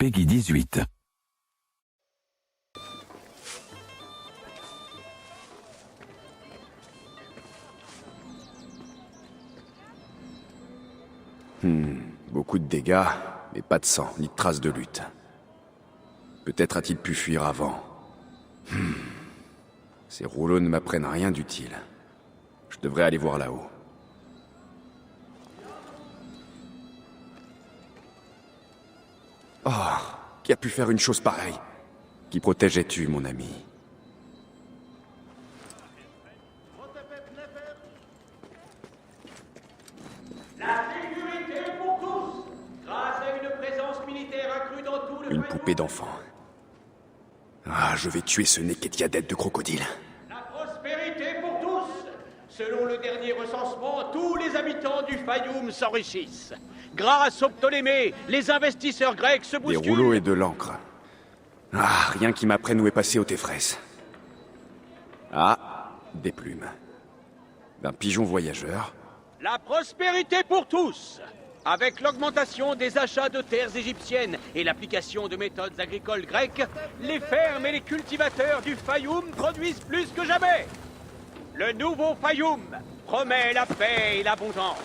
Peggy 18. Beaucoup de dégâts, mais pas de sang, ni de traces de lutte. Peut-être a-t-il pu fuir avant. Ces rouleaux ne m'apprennent rien d'utile. Je devrais aller voir là-haut. Oh, qui a pu faire une chose pareille? Qui protégeais-tu, mon ami? La sécurité pour tous, grâce à une présence militaire accrue dans tout le Une Fayoum. poupée d'enfant. Ah, je vais tuer ce Neketiadette de crocodile. La prospérité pour tous. Selon le dernier recensement, tous les habitants du Fayoum s'enrichissent. Grâce aux Ptolémées, les investisseurs grecs se Des bousculent. rouleaux et de l'encre. Ah, rien qui m'apprenne où est passé Otefrès. Ah, des plumes. D'un pigeon voyageur. La prospérité pour tous. Avec l'augmentation des achats de terres égyptiennes et l'application de méthodes agricoles grecques, les fermes et les cultivateurs du Fayoum produisent plus que jamais. Le nouveau Fayoum promet la paix et l'abondance.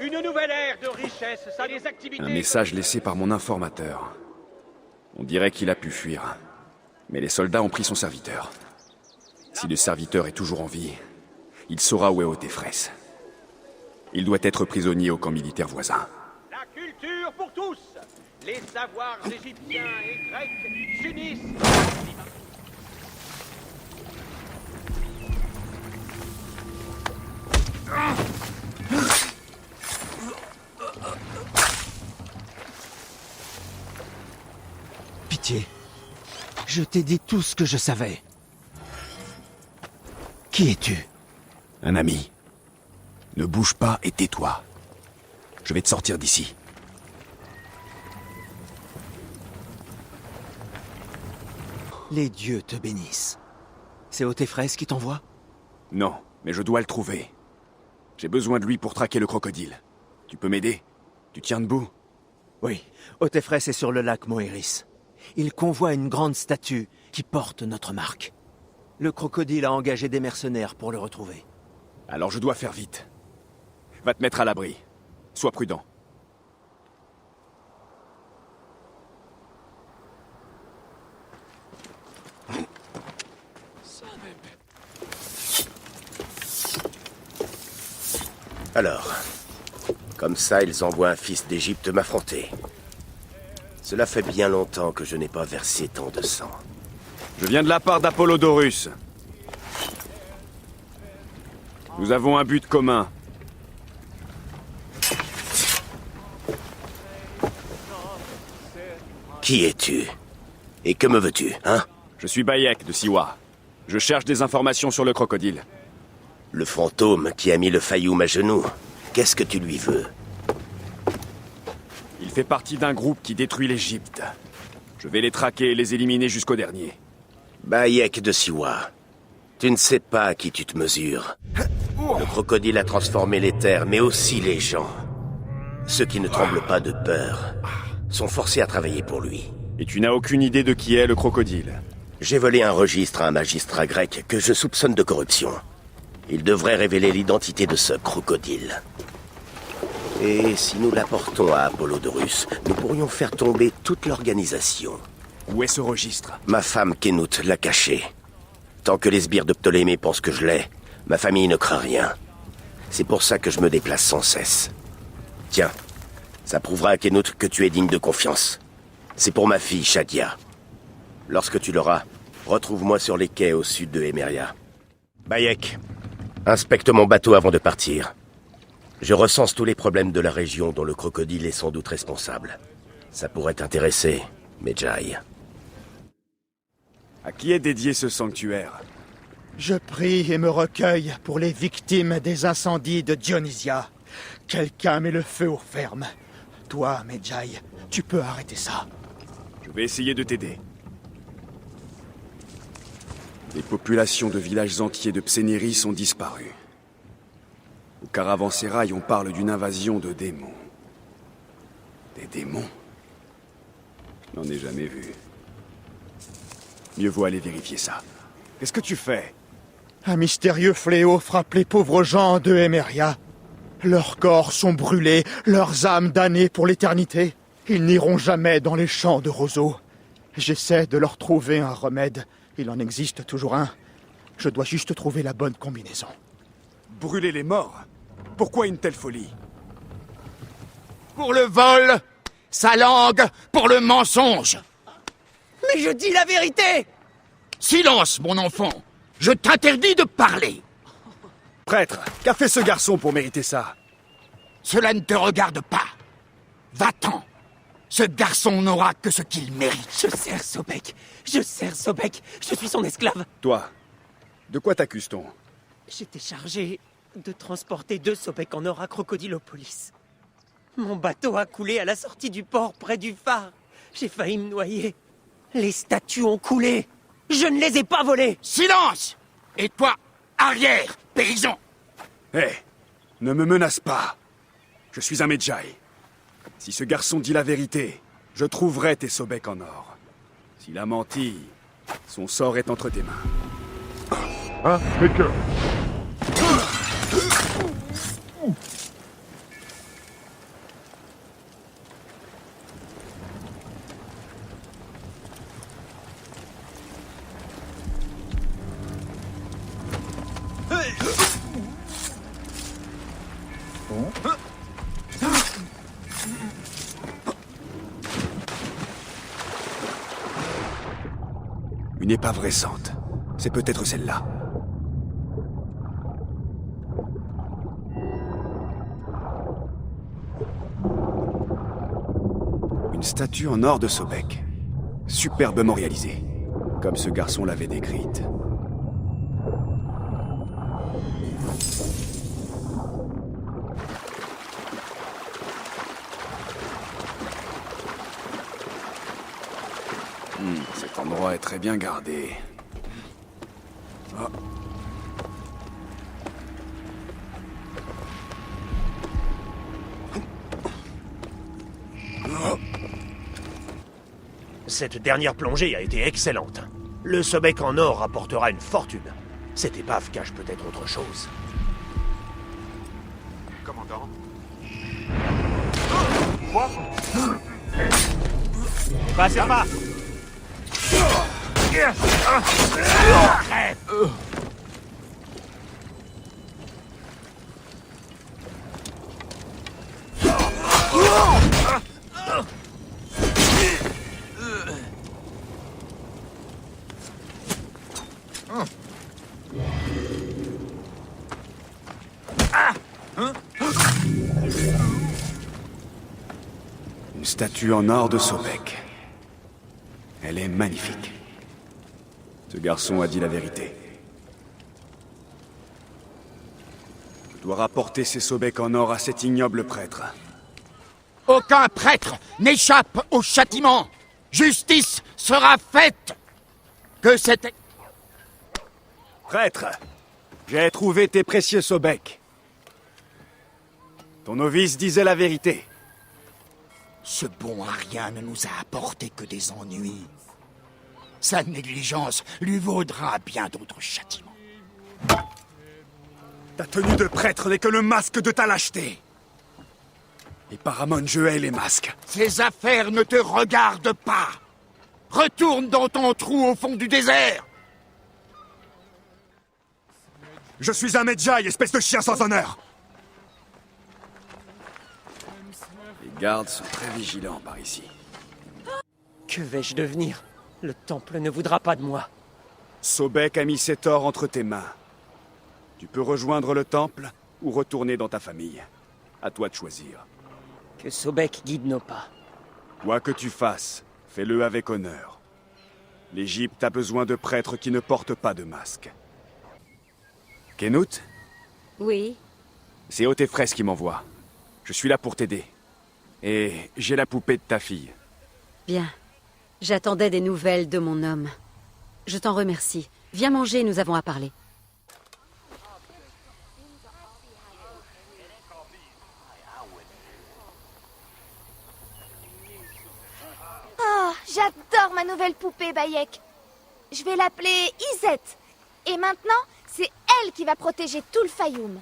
Une nouvelle ère de richesse, ça les activités... Un message laissé par mon informateur. On dirait qu'il a pu fuir. Mais les soldats ont pris son serviteur. Si le serviteur est toujours en vie, il saura où est Otefrès. Il doit être prisonnier au camp militaire voisin. La culture pour tous. Les savoirs égyptiens et grecs s'unissent. Pitié. Je t'ai dit tout ce que je savais. Qui es-tu? Un ami. Ne bouge pas et tais-toi. Je vais te sortir d'ici. Les dieux te bénissent. C'est Otefrès qui t'envoie? Non, mais je dois le trouver. J'ai besoin de lui pour traquer le crocodile. Tu peux m'aider? Tu tiens debout? Oui, Otefrès est sur le lac Moéris. Il convoie une grande statue qui porte notre marque. Le crocodile a engagé des mercenaires pour le retrouver. Alors je dois faire vite. Va te mettre à l'abri. Sois prudent. Alors, comme ça, ils envoient un fils d'Égypte m'affronter. Cela fait bien longtemps que je n'ai pas versé tant de sang. Je viens de la part d'Apollodorus. Nous avons un but commun. Qui es-tu? Et que me veux-tu, hein? Je suis Bayek de Siwa. Je cherche des informations sur le crocodile. Le fantôme qui a mis le Fayoum à genoux. Qu'est-ce que tu lui veux? Il fait partie d'un groupe qui détruit l'Égypte. Je vais les traquer et les éliminer jusqu'au dernier. Bayek de Siwa. Tu ne sais pas à qui tu te mesures. Le crocodile a transformé les terres, mais aussi les gens. Ceux qui ne tremblent pas de peur sont forcés à travailler pour lui. Et tu n'as aucune idée de qui est le crocodile? J'ai volé un registre à un magistrat grec que je soupçonne de corruption. Il devrait révéler l'identité de ce crocodile. Et si nous l'apportons à Apollodorus, nous pourrions faire tomber toute l'organisation. Où est ce registre? Ma femme Kénout l'a caché. Tant que les sbires de Ptolémée pensent que je l'ai, ma famille ne craint rien. C'est pour ça que je me déplace sans cesse. Tiens, ça prouvera à Kénout que tu es digne de confiance. C'est pour ma fille, Shadia. Lorsque tu l'auras, retrouve-moi sur les quais au sud de Emeria. Bayek, inspecte mon bateau avant de partir. Je recense tous les problèmes de la région dont le crocodile est sans doute responsable. Ça pourrait t'intéresser, Medjay. À qui est dédié ce sanctuaire? Je prie et me recueille pour les victimes des incendies de Dionysia. Quelqu'un met le feu aux fermes. Toi, Medjay, tu peux arrêter ça. Je vais essayer de t'aider. Les populations de villages entiers de Psénéris ont disparu. Au caravansérail, on parle d'une invasion de démons. Des démons? N'en ai jamais vu. Mieux vaut aller vérifier ça. Qu'est-ce que tu fais? Un mystérieux fléau frappe les pauvres gens de Emeria. Leurs corps sont brûlés, leurs âmes damnées pour l'éternité. Ils n'iront jamais dans les champs de roseaux. J'essaie de leur trouver un remède. Il en existe toujours un. Je dois juste trouver la bonne combinaison. Brûler les morts? Pourquoi une telle folie? Pour le vol, sa langue pour le mensonge. Mais je dis la vérité! Silence, mon enfant. Je t'interdis de parler. Prêtre, qu'a fait ce garçon pour mériter ça? Cela ne te regarde pas. Va-t'en. Ce garçon n'aura que ce qu'il mérite. Je sers Sobek. Je sers Sobek. Je suis son esclave. Toi, de quoi t'accuse-t-on? J'étais chargé de transporter 2 Sobek en or à Crocodilopolis. Mon bateau a coulé à la sortie du port près du phare. J'ai failli me noyer. Les statues ont coulé. Je ne les ai pas volées. Silence. Et toi, arrière, paysan. Hé, ne me menace pas. Je suis un Medjay. Si ce garçon dit la vérité, je trouverai tes Sobek en or. S'il a menti, son sort est entre tes mains. Hein, Baker? Une épave récente. C'est peut-être celle-là. Une statue en or de Sobek. Superbement réalisée. Comme ce garçon l'avait décrite. Cet endroit est très bien gardé. Oh. Cette dernière plongée a été excellente. Le Sobek en or rapportera une fortune. Cette épave cache peut-être autre chose. Commandant? Passez pas! Une statue en or de Sobek. Elle est magnifique. Ce garçon a dit la vérité. Je dois rapporter ces Sobek en or à cet ignoble prêtre. Aucun prêtre n'échappe au châtiment. Justice sera faite. Que cette... Prêtre, j'ai trouvé tes précieux Sobek. Ton novice disait la vérité. Ce bon Arien ne nous a apporté que des ennuis. Sa négligence lui vaudra bien d'autres châtiments. Ta tenue de prêtre n'est que le masque de ta lâcheté. Et Paramon Joël les masques. Ces affaires ne te regardent pas. Retourne dans ton trou au fond du désert. Je suis un Medjay, espèce de chien sans honneur. Les gardes sont très vigilants par ici. Que vais-je devenir? Le temple ne voudra pas de moi. Sobek a mis cet or entre tes mains. Tu peux rejoindre le temple ou retourner dans ta famille. À toi de choisir. Que Sobek guide nos pas. Quoi que tu fasses, fais-le avec honneur. L'Égypte a besoin de prêtres qui ne portent pas de masque. Kenout, Oui, c'est Otefres qui m'envoie. Je suis là pour t'aider. Et j'ai la poupée de ta fille. bien. J'attendais des nouvelles de mon homme. Je t'en remercie. Viens manger, nous avons à parler. J'adore ma nouvelle poupée, Bayek. Je vais l'appeler Isette. Et maintenant, c'est elle qui va protéger tout le Fayoum.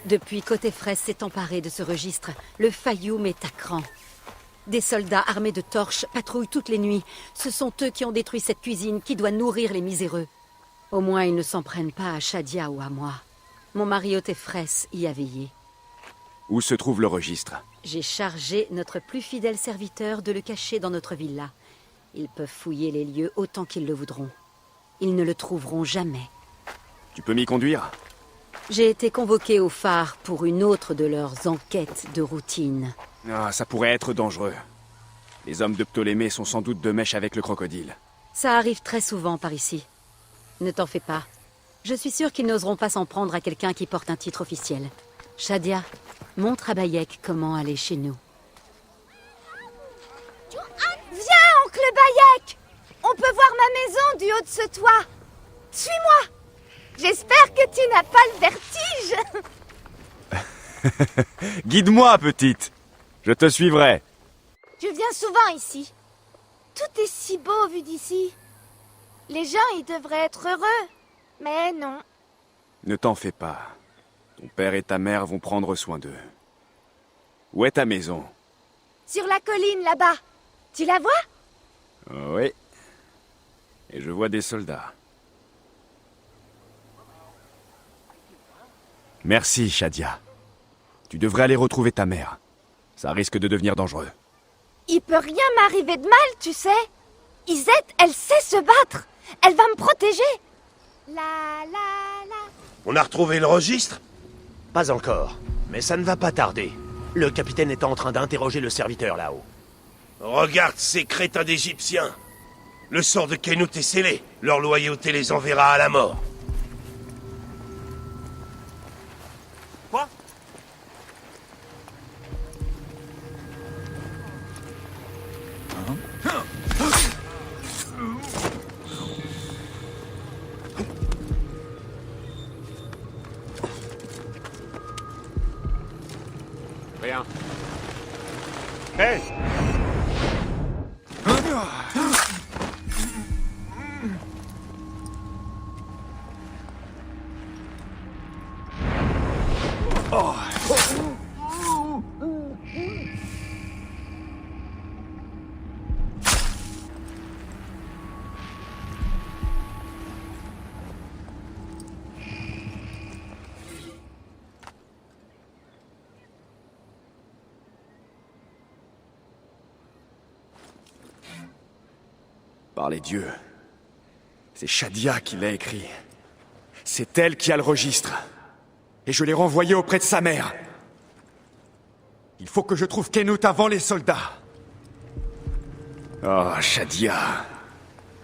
Depuis qu'Otefres s'est emparé de ce registre, le Fayoum est à cran. Des soldats armés de torches patrouillent toutes les nuits. Ce sont eux qui ont détruit cette cuisine qui doit nourrir les miséreux. Au moins, ils ne s'en prennent pas à Shadia ou à moi. Mon mari Otefres y a veillé. Où se trouve le registre? J'ai chargé notre plus fidèle serviteur de le cacher dans notre villa. Ils peuvent fouiller les lieux autant qu'ils le voudront. Ils ne le trouveront jamais. Tu peux m'y conduire? J'ai été convoqué au phare pour une autre de leurs enquêtes de routine. Ah, ça pourrait être dangereux. Les hommes de Ptolémée sont sans doute de mèche avec le crocodile. Ça arrive très souvent par ici. Ne t'en fais pas. Je suis sûre qu'ils n'oseront pas s'en prendre à quelqu'un qui porte un titre officiel. Shadia, montre à Bayek comment aller chez nous. Viens, oncle Bayek! On peut voir ma maison du haut de ce toit. Suis-moi! J'espère que tu n'as pas le vertige. Guide-moi, petite. Je te suivrai. Tu viens souvent ici. Tout est si beau vu d'ici. Les gens y devraient être heureux. Mais non. Ne t'en fais pas. Ton père et ta mère vont prendre soin d'eux. Où est ta maison? Sur la colline là-bas. Tu la vois? Oui. Et je vois des soldats. Merci, Shadia. Tu devrais aller retrouver ta mère. Ça risque de devenir dangereux. Il peut rien m'arriver de mal, tu sais. Isette, elle sait se battre. Elle va me protéger. La la la. On a retrouvé le registre? Pas encore, mais ça ne va pas tarder. Le capitaine est en train d'interroger le serviteur là-haut. Regarde ces crétins d'Égyptiens. Le sort de Kenout est scellé. Leur loyauté les enverra à la mort. Quoi? Rien. Hé! Par les dieux. C'est Shadia qui l'a écrit. C'est elle qui a le registre. Et je l'ai renvoyé auprès de sa mère. Il faut que je trouve Kenout avant les soldats. Oh, Shadia.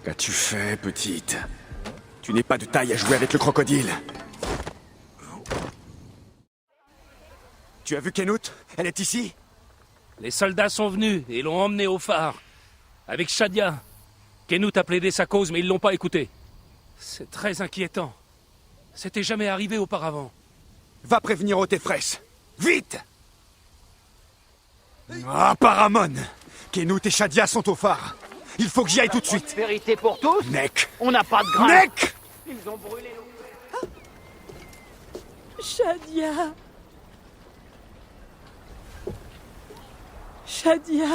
Qu'as-tu fait, petite? Tu n'es pas de taille à jouer avec le crocodile. Tu as vu Kenout? Elle est ici? Les soldats sont venus et l'ont emmené au phare. Avec Shadia. Kenout a plaidé sa cause, mais ils l'ont pas écouté. C'est très inquiétant. C'était jamais arrivé auparavant. Va prévenir Otefres. Vite! Ah, Paramon! Kenout et Shadia sont au phare. Il faut que j'y aille tout de suite. Vérité pour tous? Nek! On n'a pas de grain. Nek! Ils ont brûlé nos... Shadia. Shadia.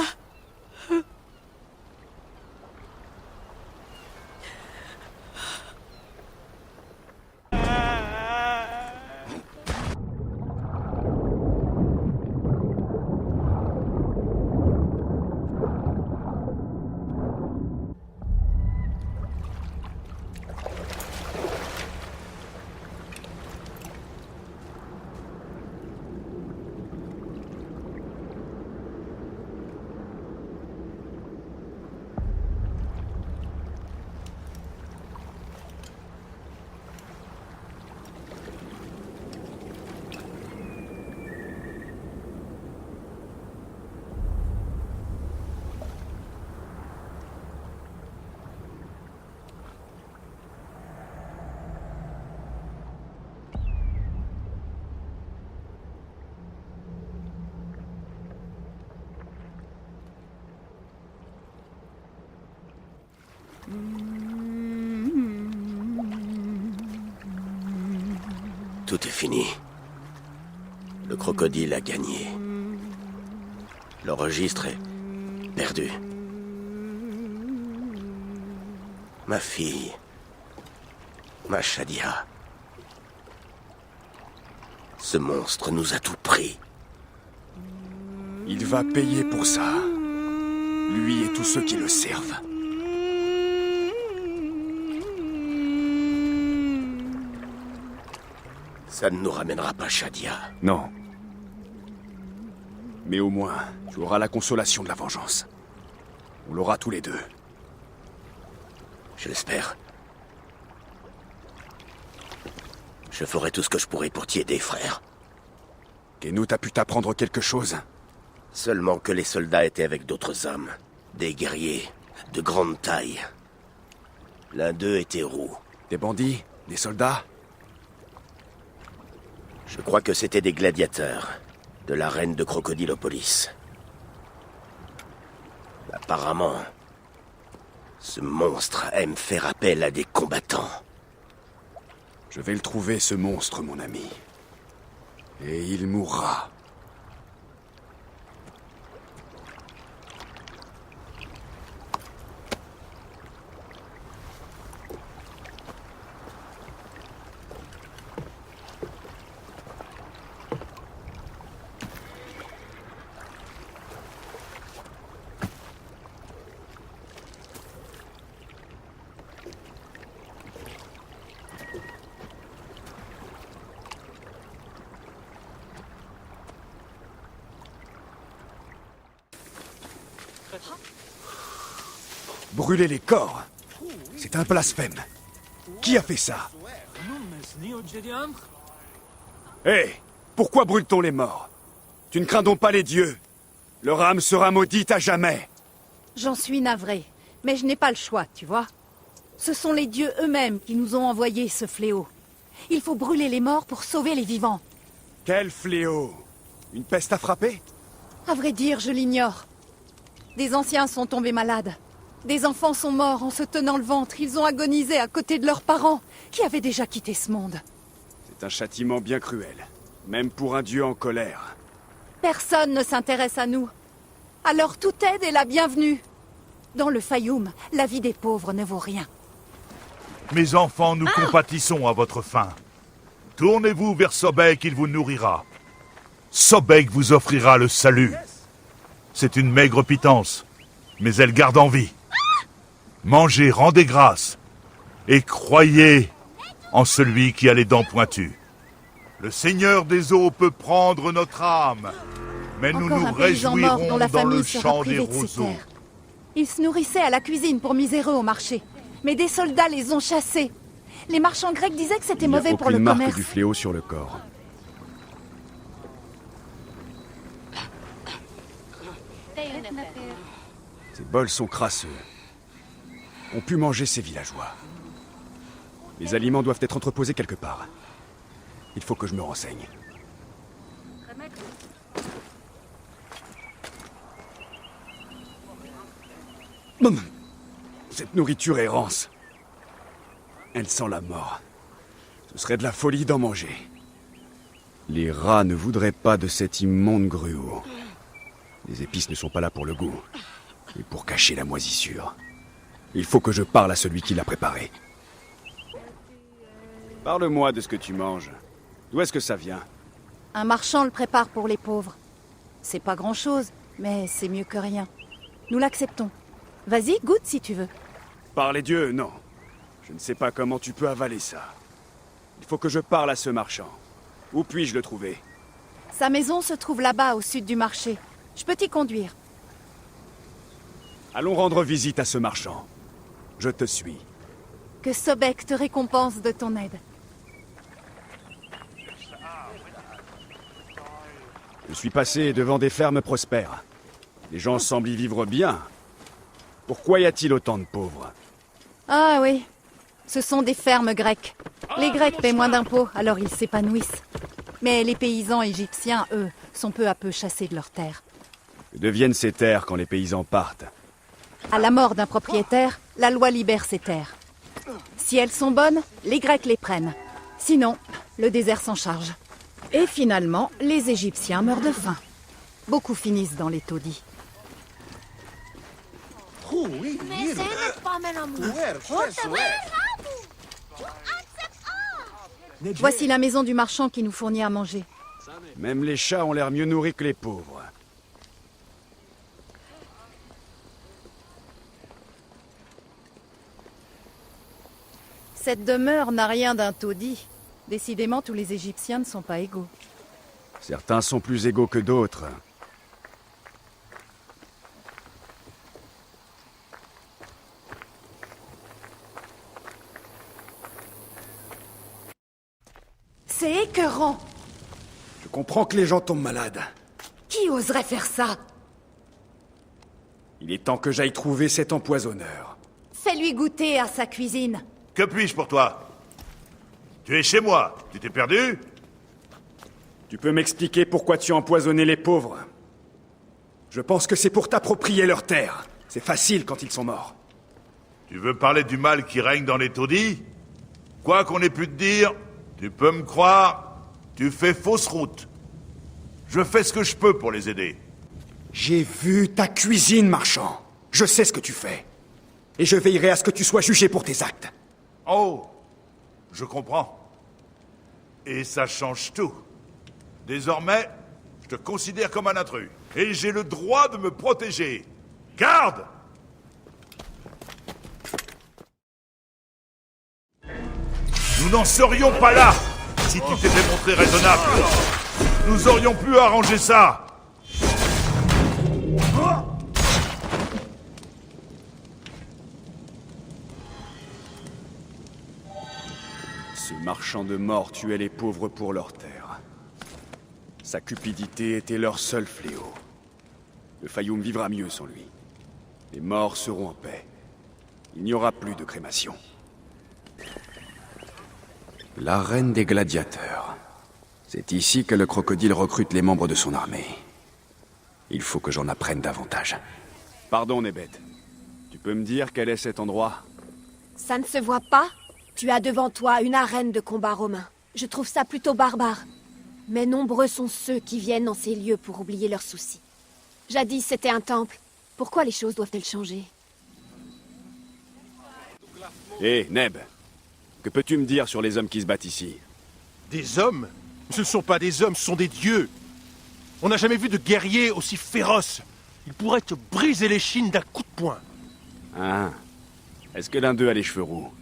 Tout est fini. Le crocodile a gagné. Le registre est perdu. Ma fille. Ma Shadia. Ce monstre nous a tout pris. Il va payer pour ça. Lui et tous ceux qui le servent. Ça ne nous ramènera pas Shadia. Non. Mais au moins, tu auras la consolation de la vengeance. On l'aura tous les deux. Je l'espère. Je ferai tout ce que je pourrai pour t'y aider, frère. Kenut a pu t'apprendre quelque chose? Seulement que les soldats étaient avec d'autres hommes. Des guerriers, de grande taille. L'un d'eux était roux. Des bandits? Des soldats? Je crois que c'était des gladiateurs, de la reine de Crocodilopolis. Apparemment, ce monstre aime faire appel à des combattants. Je vais le trouver, ce monstre, mon ami. Et il mourra. Brûler les corps, c'est un blasphème. Qui a fait ça? Hé, pourquoi brûle-t-on les morts? Tu ne crains donc pas les dieux? Leur âme sera maudite à jamais. J'en suis navrée, mais je n'ai pas le choix, tu vois. Ce sont les dieux eux-mêmes qui nous ont envoyé ce fléau. Il faut brûler les morts pour sauver les vivants. Quel fléau? Une peste a frappé? À vrai dire, je l'ignore. Des anciens sont tombés malades. Des enfants sont morts en se tenant le ventre. Ils ont agonisé à côté de leurs parents, qui avaient déjà quitté ce monde. C'est un châtiment bien cruel, même pour un dieu en colère. Personne ne s'intéresse à nous. Alors toute aide est la bienvenue. Dans le Fayoum, la vie des pauvres ne vaut rien. Mes enfants, nous compatissons à votre faim. Tournez-vous vers Sobek, il vous nourrira. Sobek vous offrira le salut. C'est une maigre pitance, mais elle garde en vie. Mangez, rendez grâce, et croyez en celui qui a les dents pointues. Le Seigneur des eaux peut prendre notre âme, mais nous Encore nous un paysan mort réjouirons dont la dans le famille sera champ des privée de ses roseaux. terres. Ils se nourrissaient à la cuisine pour miséreux au marché. Mais des soldats les ont chassés. Les marchands grecs disaient que c'était mauvais pour le aucune marque commerce. du fléau sur le corps. Ces bols sont crasseux. On pu manger ces villageois. Les aliments doivent être entreposés quelque part. Il faut que je me renseigne. Cette nourriture est rance. Elle sent la mort. Ce serait de la folie d'en manger. Les rats ne voudraient pas de cet immonde gruau. Les épices ne sont pas là pour le goût, mais pour cacher la moisissure. Il faut que je parle à celui qui l'a préparé. Parle-moi de ce que tu manges. D'où est-ce que ça vient? Un marchand le prépare pour les pauvres. C'est pas grand-chose, mais c'est mieux que rien. Nous l'acceptons. Vas-y, goûte si tu veux. Par les dieux, non. Je ne sais pas comment tu peux avaler ça. Il faut que je parle à ce marchand. Où puis-je le trouver? Sa maison se trouve là-bas, au sud du marché. Je peux t'y conduire. Allons rendre visite à ce marchand. Je te suis. Que Sobek te récompense de ton aide. Je suis passé devant des fermes prospères. Les gens semblent y vivre bien. Pourquoi y a-t-il autant de pauvres? Ah oui, ce sont des fermes grecques. Les Grecs paient moins d'impôts, alors ils s'épanouissent. Mais les paysans égyptiens, eux, sont peu à peu chassés de leurs terres. Que deviennent ces terres quand les paysans partent? À la mort d'un propriétaire, la loi libère ces terres. Si elles sont bonnes, les Grecs les prennent. Sinon, Le désert s'en charge. Et finalement, les Égyptiens meurent de faim. Beaucoup finissent dans les taudis. Voici la maison du marchand qui nous fournit à manger. Même les chats ont l'air mieux nourris que les pauvres. Cette demeure n'a rien d'un taudis. Décidément, tous les Égyptiens ne sont pas égaux. Certains sont plus égaux que d'autres. C'est écœurant. Je comprends que les gens tombent malades. Qui oserait faire ça? Il est temps que j'aille trouver cet empoisonneur. Fais-lui goûter à sa cuisine. Que puis-je pour toi? Tu es chez moi. Tu t'es perdu? Tu peux m'expliquer pourquoi tu as empoisonné les pauvres? Je pense que c'est pour t'approprier leurs terres. C'est facile quand ils sont morts. Tu veux parler du mal qui règne dans les taudis? Quoi qu'on ait pu te dire, tu peux me croire, tu fais fausse route. Je fais ce que je peux pour les aider. J'ai vu ta cuisine, marchand. Je sais ce que tu fais. Et je veillerai à ce que tu sois jugé pour tes actes. Oh, je comprends. Et ça change tout. Désormais, je te considère comme un intrus. Et j'ai le droit de me protéger. Garde! Nous n'en serions pas là si tu t'étais montré raisonnable. Nous aurions pu arranger ça. Ce marchand de mort tuait les pauvres pour leurs terres. Sa cupidité était leur seul fléau. Le Fayoum vivra mieux sans lui. Les morts seront en paix. Il n'y aura plus de crémation. L'arène des gladiateurs. C'est ici que le crocodile recrute les membres de son armée. Il faut que j'en apprenne davantage. Pardon, Nebet. Tu peux me dire quel est cet endroit? Ça ne se voit pas? Tu as devant toi une arène de combat romain. Je trouve ça plutôt barbare. Mais nombreux sont ceux qui viennent en ces lieux pour oublier leurs soucis. Jadis, c'était un temple. Pourquoi les choses doivent-elles changer? Hé, Neb. Que peux-tu me dire sur les hommes qui se battent ici? Des hommes? Ce ne sont pas des hommes, ce sont des dieux. On n'a jamais vu de guerrier aussi féroce. Il pourrait te briser les chines d'un coup de poing. Ah. Est-ce que l'un d'eux a les cheveux roux?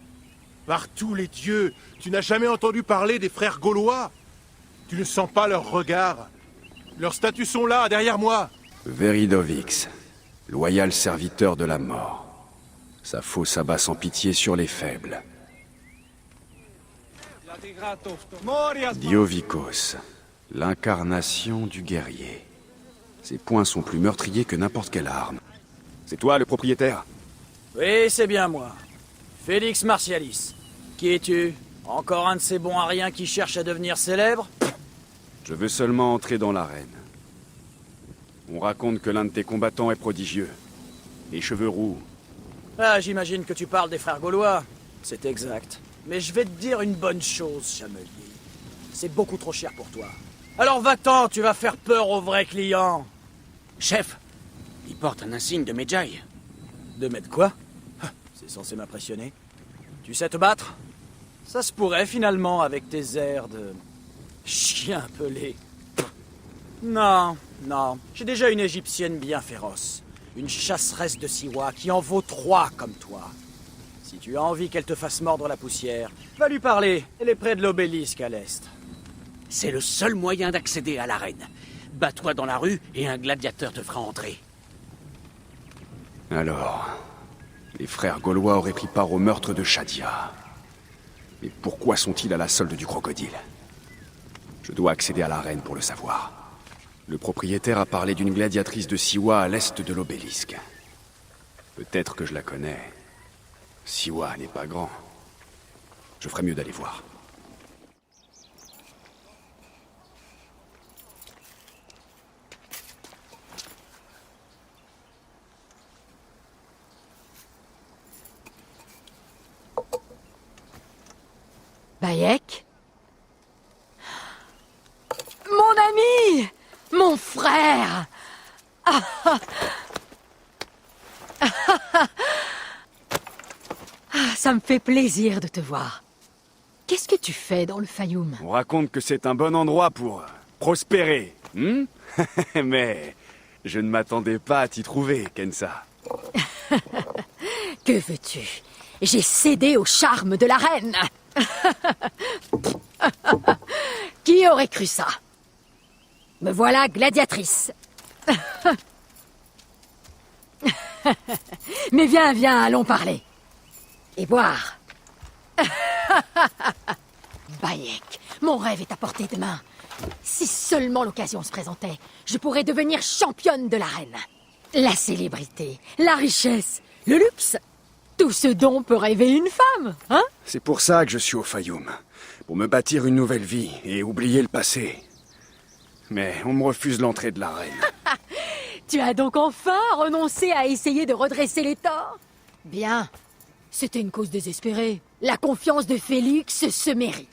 Par tous les dieux, tu n'as jamais entendu parler des frères gaulois? Tu ne sens pas leur regard? Leurs statues sont là, derrière moi. Veridovix, loyal serviteur de la mort. Sa faux s'abat sans pitié sur les faibles. Diovicos, l'incarnation du guerrier. Ses poings sont plus meurtriers que n'importe quelle arme. C'est toi, le propriétaire? Oui, c'est bien moi. Félix Martialis. Qui es-tu? Encore un de ces bons à rien qui cherche à devenir célèbre? Je veux seulement entrer dans l'arène. On raconte que l'un de tes combattants est prodigieux. Les cheveux roux. Ah, j'imagine que tu parles des frères gaulois. C'est exact. Mais je vais te dire une bonne chose, chamelier. C'est beaucoup trop cher pour toi. Alors va-t'en, tu vas faire peur aux vrais clients. Chef, il porte un insigne de Medjay. De mettre quoi? C'est censé m'impressionner. Tu sais te battre? Ça se pourrait finalement avec tes airs de... chien pelé. Non, non. J'ai déjà une égyptienne bien féroce. Une chasseresse de Siwa qui en vaut 3 comme toi. Si tu as envie qu'elle te fasse mordre la poussière, va lui parler. Elle est près de l'obélisque à l'est. C'est le seul moyen d'accéder à l'arène. Bats-toi dans la rue et un gladiateur te fera entrer. Alors, les frères gaulois auraient pris part au meurtre de Shadia. Mais pourquoi sont-ils à la solde du crocodile? Je dois accéder à l'arène pour le savoir. Le propriétaire a parlé d'une gladiatrice de Siwa à l'est de l'obélisque. Peut-être que je la connais. Siwa n'est pas grand. Je ferais mieux d'aller voir. Bayek? Ça me fait plaisir de te voir. Qu'est-ce que tu fais dans le Fayoum? On raconte que c'est un bon endroit pour prospérer, mais je ne m'attendais pas à t'y trouver, Kensa. Que veux-tu? J'ai cédé au charme de la reine. Qui aurait cru ça? Me voilà gladiatrice. Mais viens, viens, allons parler. Et boire. Bayek, mon rêve est à portée de main. Si seulement l'occasion se présentait, je pourrais devenir championne de l'arène. La célébrité, la richesse, le luxe, tout ce dont peut rêver une femme, hein? C'est pour ça que je suis au Fayoum. Pour me bâtir une nouvelle vie et oublier le passé. Mais on me refuse l'entrée de la reine. Tu as donc enfin renoncé à essayer de redresser les torts? Bien. C'était une cause désespérée. La confiance de Félix se mérite.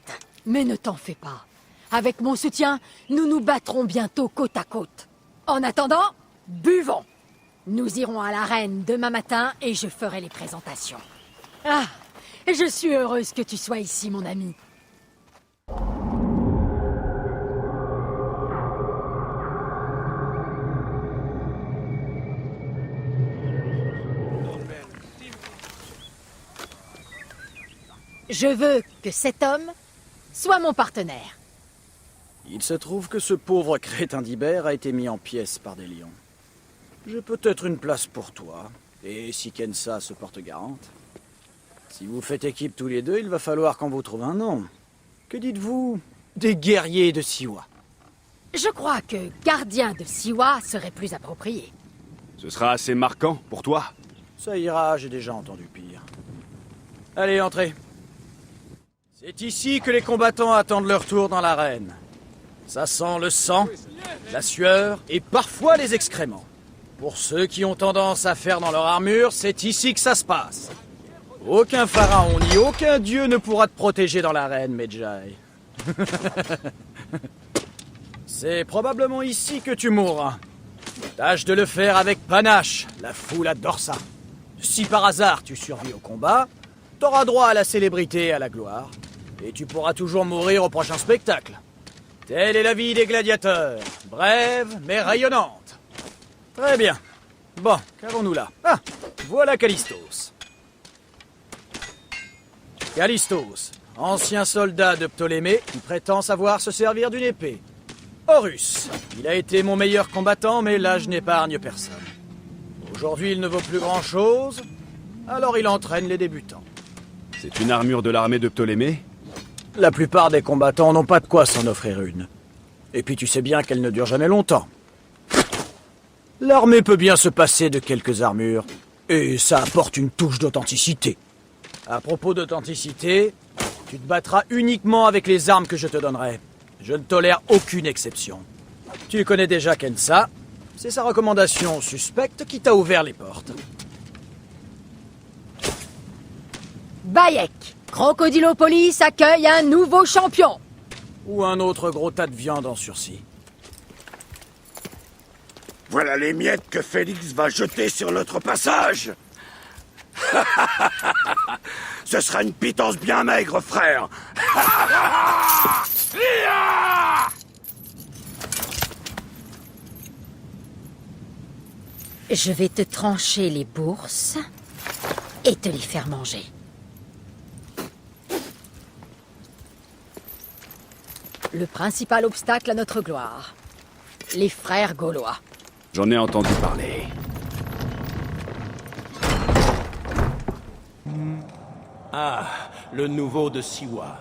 Mais ne t'en fais pas. Avec mon soutien, nous nous battrons bientôt côte à côte. En attendant, buvons. Nous irons à l'arène demain matin et je ferai les présentations. Ah, je suis heureuse que tu sois ici, mon ami. Je veux que cet homme soit mon partenaire. Il se trouve que ce pauvre crétin d'Ibère a été mis en pièces par des lions. J'ai peut-être une place pour toi, et si Kensa se porte garante. Si vous faites équipe tous les deux, il va falloir qu'on vous trouve un nom. Que dites-vous des guerriers de Siwa? Je crois que gardien de Siwa serait plus approprié. Ce sera assez marquant pour toi. Ça ira, j'ai déjà entendu pire. Allez, entrez. C'est ici que les combattants attendent leur tour dans l'arène. Ça sent le sang, la sueur et parfois les excréments. Pour ceux qui ont tendance à faire dans leur armure, c'est ici que ça se passe. Aucun pharaon ni aucun dieu ne pourra te protéger dans l'arène, Medjay. C'est probablement ici que tu mourras. Tâche de le faire avec panache, la foule adore ça. Si par hasard tu survis au combat, t'auras droit à la célébrité et à la gloire. Et tu pourras toujours mourir au prochain spectacle. Telle est la vie des gladiateurs. Brève, mais rayonnante. Très bien. Bon, qu'avons-nous là? Ah, voilà Callistos. Callistos, ancien soldat de Ptolémée qui prétend savoir se servir d'une épée. Horus, il a été mon meilleur combattant, mais là je n'épargne personne. Aujourd'hui il ne vaut plus grand-chose, alors il entraîne les débutants. C'est une armure de l'armée de Ptolémée? La plupart des combattants n'ont pas de quoi s'en offrir une. Et puis tu sais bien qu'elle ne dure jamais longtemps. L'armée peut bien se passer de quelques armures, et ça apporte une touche d'authenticité. À propos d'authenticité, tu te battras uniquement avec les armes que je te donnerai. Je ne tolère aucune exception. Tu connais déjà Kensa, c'est sa recommandation suspecte qui t'a ouvert les portes. Bayek, Crocodilopolis accueille un nouveau champion. Ou un autre gros tas de viande en sursis. Voilà les miettes que Félix va jeter sur notre passage. Ce sera une pitance bien maigre, frère. Je vais te trancher les bourses et te les faire manger. Le principal obstacle à notre gloire. Les frères gaulois. J'en ai entendu parler. Ah, le nouveau de Siwa.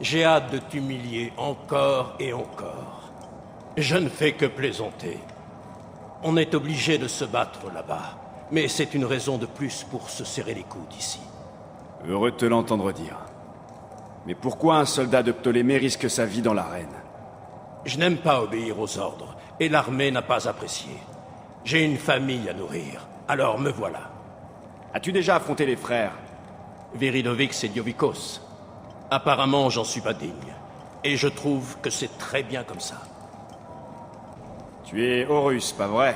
J'ai hâte de t'humilier encore et encore. Je ne fais que plaisanter. On est obligé de se battre là-bas, mais c'est une raison de plus pour se serrer les coudes ici. Heureux de te l'entendre dire. Mais pourquoi un soldat de Ptolémée risque sa vie dans l'arène? Je n'aime pas obéir aux ordres, et l'armée n'a pas apprécié. J'ai une famille à nourrir, alors me voilà. As-tu déjà affronté les frères? Viridovix et Diovikos. Apparemment, j'en suis pas digne. Et je trouve que c'est très bien comme ça. Tu es Horus, pas vrai?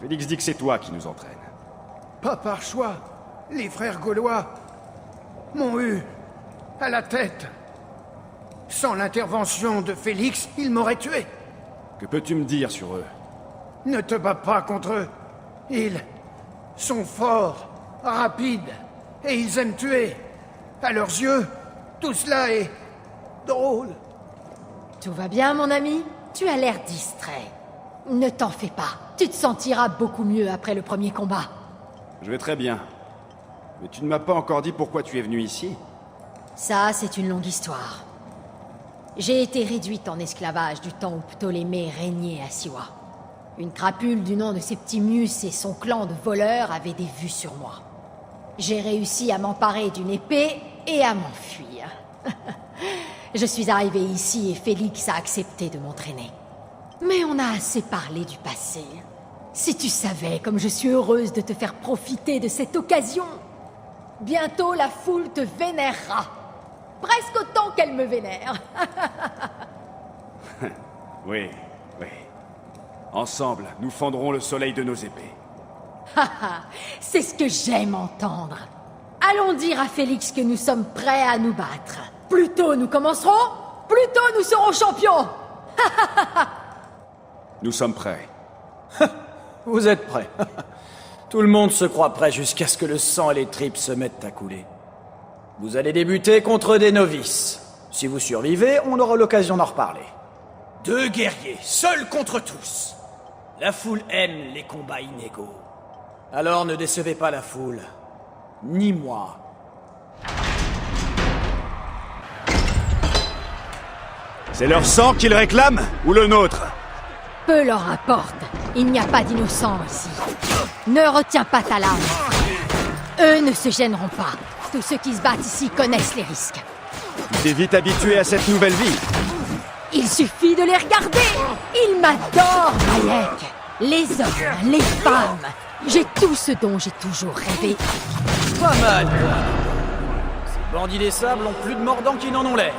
Félix dit que c'est toi qui nous entraînes. Pas par choix. Les frères gaulois. m'ont eu à la tête. Sans l'intervention de Félix, ils m'auraient tué. Que peux-tu me dire sur eux? Ne te bats pas contre eux. Ils sont forts, rapides, et ils aiment tuer. À leurs yeux, tout cela est drôle. Tout va bien, mon ami? Tu as l'air distrait. Ne t'en fais pas. Tu te sentiras beaucoup mieux après le premier combat. Je vais très bien. Mais tu ne m'as pas encore dit pourquoi tu es venu ici? Ça, c'est une longue histoire. J'ai été réduite en esclavage du temps où Ptolémée régnait à Siwa. Une crapule du nom de Septimius et son clan de voleurs avaient des vues sur moi. J'ai réussi à m'emparer d'une épée et à m'enfuir. Je suis arrivée ici et Félix a accepté de m'entraîner. Mais on a assez parlé du passé. Si tu savais comme je suis heureuse de te faire profiter de cette occasion. Bientôt la foule te vénérera. Presque autant qu'elle me vénère. Oui, oui. Ensemble, nous fendrons le soleil de nos épées. C'est ce que j'aime entendre. Allons dire à Félix que nous sommes prêts à nous battre. Plus tôt nous commencerons, plus tôt nous serons champions. Nous sommes prêts. Vous êtes prêts. Tout le monde se croit prêt jusqu'à ce que le sang et les tripes se mettent à couler. Vous allez débuter contre des novices. Si vous survivez, on aura l'occasion d'en reparler. 2 guerriers, seuls contre tous. La foule aime les combats inégaux. Alors ne décevez pas la foule. Ni moi. C'est leur sang qu'ils réclament, ou le nôtre? Peu leur importe. Il n'y a pas d'innocents ici. Ne retiens pas ta larme. Eux ne se gêneront pas. Tous ceux qui se battent ici connaissent les risques. Tu t'es vite habitué à cette nouvelle vie. Il suffit de les regarder. Ils m'adorent, Bayek. Les hommes, les femmes. J'ai tout ce dont j'ai toujours rêvé. Pas mal. Ces bandits des sables ont plus de mordants qu'ils n'en ont l'air.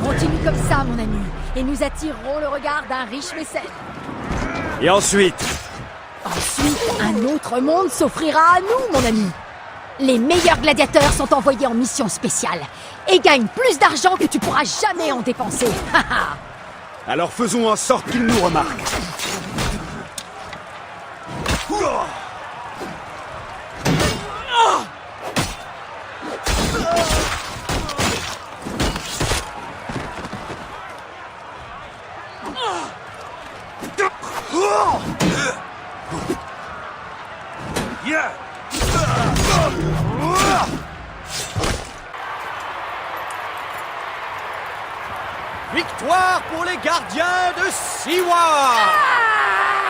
Continue comme ça, mon ami, et nous attirerons le regard d'un riche mécène. Et ensuite? Ensuite, un autre monde s'offrira à nous, mon ami. Les meilleurs gladiateurs sont envoyés en mission spéciale et gagnent plus d'argent que tu pourras jamais en dépenser. Alors faisons en sorte qu'ils nous remarquent. Victoire pour les gardiens de Siwa!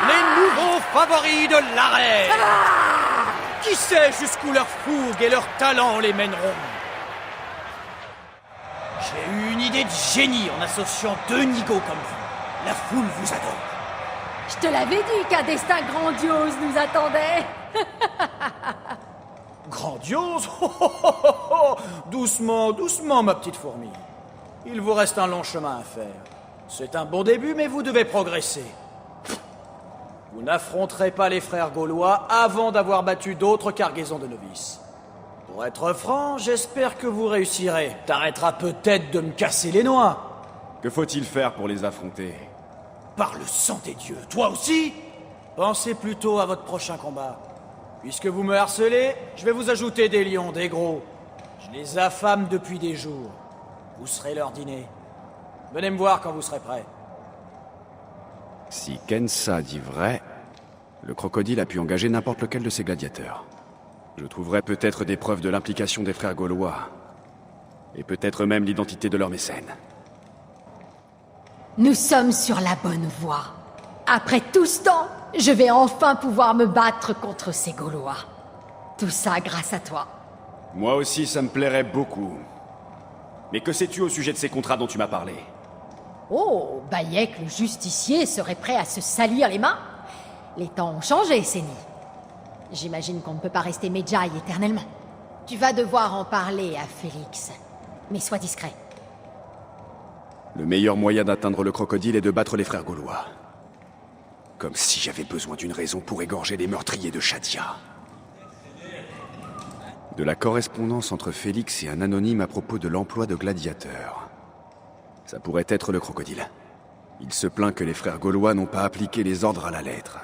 Les nouveaux favoris de l'arène! Qui sait jusqu'où leur fougue et leur talent les mèneront? J'ai eu une idée de génie en associant 2 nigauds comme vous. La foule vous adore. Je te l'avais dit qu'un destin grandiose nous attendait. Grandiose? Doucement, doucement, ma petite fourmi. Il vous reste un long chemin à faire. C'est un bon début, mais vous devez progresser. Vous n'affronterez pas les frères gaulois avant d'avoir battu d'autres cargaisons de novices. Pour être franc, j'espère que vous réussirez. T'arrêteras peut-être de me casser les noix. Que faut-il faire pour les affronter? Par le sang des dieux, toi aussi? Pensez plutôt à votre prochain combat. Puisque vous me harcelez, je vais vous ajouter des lions, des gros. Je les affame depuis des jours. Vous serez leur dîner. Venez me voir quand vous serez prêts. Si Kensa dit vrai, le crocodile a pu engager n'importe lequel de ses gladiateurs. Je trouverai peut-être des preuves de l'implication des frères gaulois. Et peut-être même l'identité de leur mécène. Nous sommes sur la bonne voie. Après tout ce temps, je vais enfin pouvoir me battre contre ces Gaulois. Tout ça grâce à toi. Moi aussi, ça me plairait beaucoup. Mais que sais-tu au sujet de ces contrats dont tu m'as parlé? Oh, Bayek le justicier serait prêt à se salir les mains? Les temps ont changé, Séni. J'imagine qu'on ne peut pas rester Medjay éternellement. Tu vas devoir en parler à Félix. Mais sois discret. Le meilleur moyen d'atteindre le crocodile est de battre les frères gaulois. Comme si j'avais besoin d'une raison pour égorger les meurtriers de Shadia. De la correspondance entre Félix et un anonyme à propos de l'emploi de gladiateurs. Ça pourrait être le crocodile. Il se plaint que les frères gaulois n'ont pas appliqué les ordres à la lettre.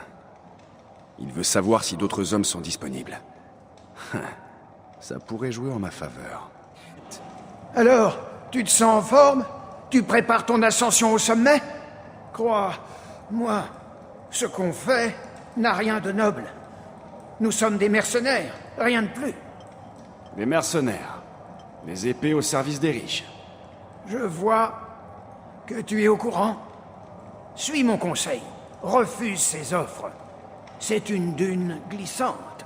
Il veut savoir si d'autres hommes sont disponibles. Ça pourrait jouer en ma faveur. Alors, tu te sens en forme? Tu prépares ton ascension au sommet? Crois-moi, ce qu'on fait n'a rien de noble. Nous sommes des mercenaires, rien de plus. Les mercenaires. Les épées au service des riches. Je vois que tu es au courant. Suis mon conseil. Refuse ces offres. C'est une dune glissante.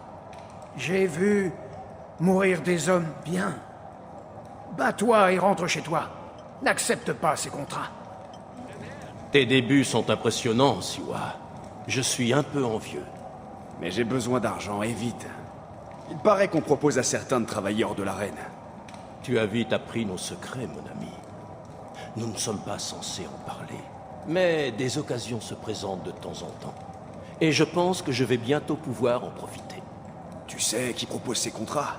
J'ai vu mourir des hommes bien. Bats-toi et rentre chez toi. N'accepte pas ces contrats. Tes débuts sont impressionnants, Siwa. Je suis un peu envieux. Mais j'ai besoin d'argent, et vite. Il paraît qu'on propose à certains de travailler hors de l'arène. Tu as vite appris nos secrets, mon ami. Nous ne sommes pas censés en parler. Mais des occasions se présentent de temps en temps. Et je pense que je vais bientôt pouvoir en profiter. Tu sais qui propose ces contrats?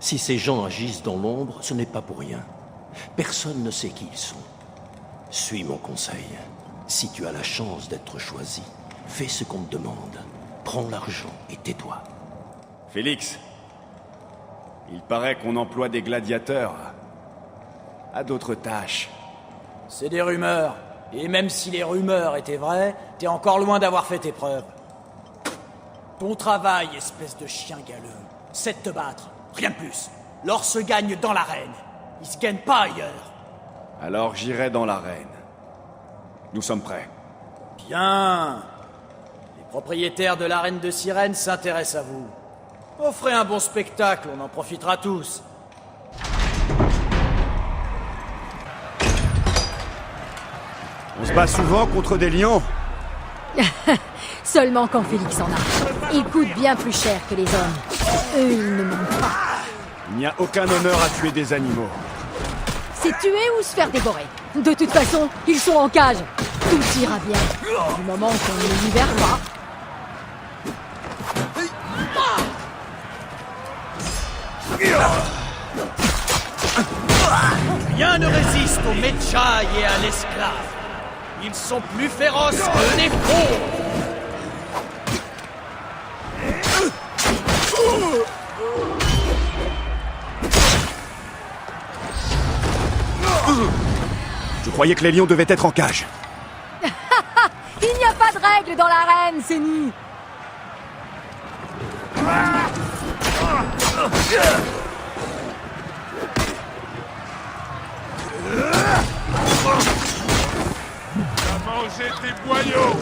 Si ces gens agissent dans l'ombre, ce n'est pas pour rien. Personne ne sait qui ils sont. Suis mon conseil. Si tu as la chance d'être choisi, fais ce qu'on te demande. Prends l'argent et tais-toi. Félix, il paraît qu'on emploie des gladiateurs à d'autres tâches. C'est des rumeurs. Et même si les rumeurs étaient vraies, t'es encore loin d'avoir fait tes preuves. Ton travail, espèce de chien galeux, c'est de te battre. Rien de plus. L'or se gagne dans l'arène. Il se gagne pas ailleurs. Alors j'irai dans l'arène. Nous sommes prêts. Bien. Les propriétaires de l'arène de Sirène s'intéressent à vous. Offrez un bon spectacle, on en profitera tous. On se bat souvent contre des lions? Seulement quand Félix en a. Il coûte bien plus cher que les hommes. Eux, ils ne mentent pas. Il n'y a aucun honneur à tuer des animaux. C'est tuer ou se faire dévorer. De toute façon, ils sont en cage. Tout ira bien. Du moment qu'on ne les libère pas. Rien ne résiste au Medjay et à l'esclave. Ils sont plus féroces que des fauves. Je croyais que les lions devaient être en cage. Il n'y a pas de règle dans l'arène, Séni. Va manger tes boyaux.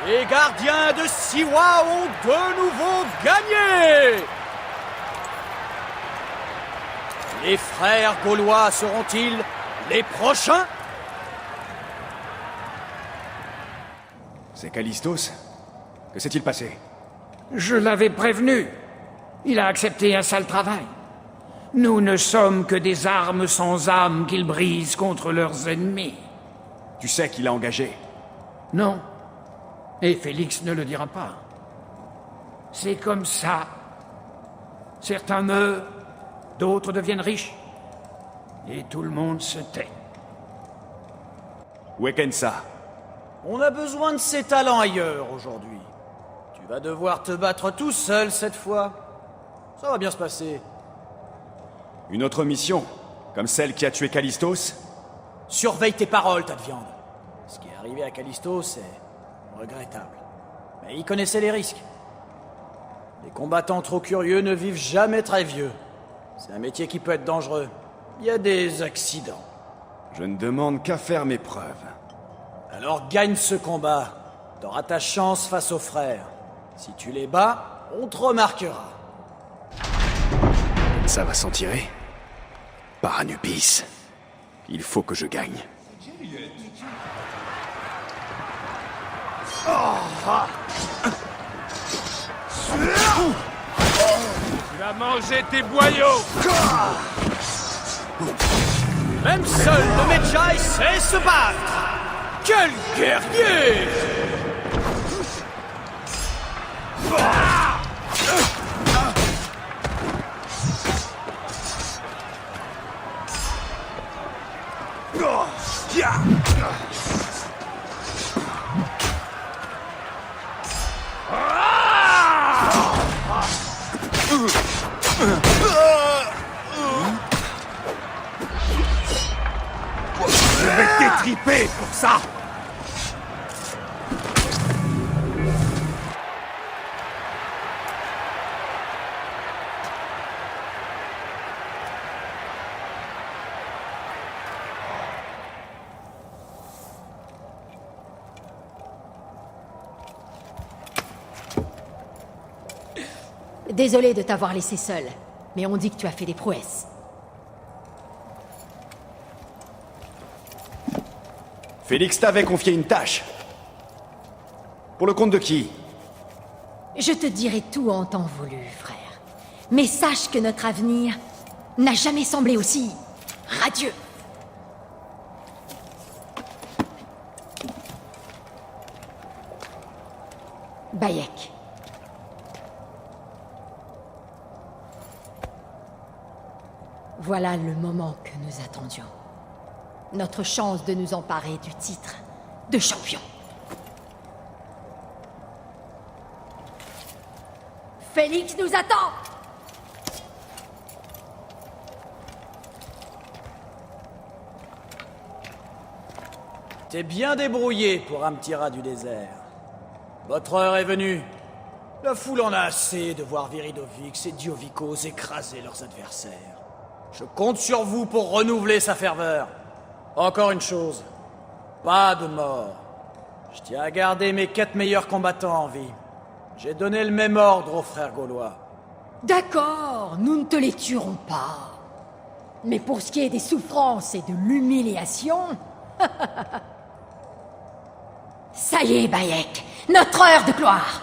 Les gardiens de Siwa ont de nouveau gagné! Les frères gaulois seront-ils les prochains? C'est Callistos? Que s'est-il passé? Je l'avais prévenu. Il a accepté un sale travail. Nous ne sommes que des armes sans âme qu'ils brisent contre leurs ennemis. Tu sais qu'il a engagé? Non. Et Félix ne le dira pas. C'est comme ça. Certains meurent, d'autres deviennent riches. Et tout le monde se tait. Où est Kensa? On a besoin de ses talents ailleurs aujourd'hui. Tu vas devoir te battre tout seul cette fois. Ça va bien se passer. Une autre mission? Comme celle qui a tué Callistos? Surveille tes paroles, tas de viande. Ce qui est arrivé à Callistos, c'est regrettable. Mais il connaissait les risques. Les combattants trop curieux ne vivent jamais très vieux. C'est un métier qui peut être dangereux. Il y a des accidents. Je ne demande qu'à faire mes preuves. Alors gagne ce combat. T'auras ta chance face aux frères. Si tu les bats, on te remarquera. Ça va s'en tirer? Par Anubis. Il faut que je gagne. Tu vas manger tes boyaux! Même seul le Medjay sait se battre. Quel guerrier! Je vais t'étriper pour ça! Désolé de t'avoir laissé seul, mais on dit que tu as fait des prouesses. Félix t'avait confié une tâche. Pour le compte de qui? Je te dirai tout en temps voulu, frère. Mais sache que notre avenir n'a jamais semblé aussi radieux. Bayek. Voilà le moment que nous attendions. Notre chance de nous emparer du titre de champion. Félix nous attend! T'es bien débrouillé pour un petit rat du désert. Votre heure est venue. La foule en a assez de voir Viridovix et Diovikos écraser leurs adversaires. Je compte sur vous pour renouveler sa ferveur. Encore une chose, pas de mort. Je tiens à garder mes 4 meilleurs combattants en vie. J'ai donné le même ordre aux frères gaulois. D'accord, nous ne te les tuerons pas. Mais pour ce qui est des souffrances et de l'humiliation... Ça y est, Bayek, notre heure de gloire.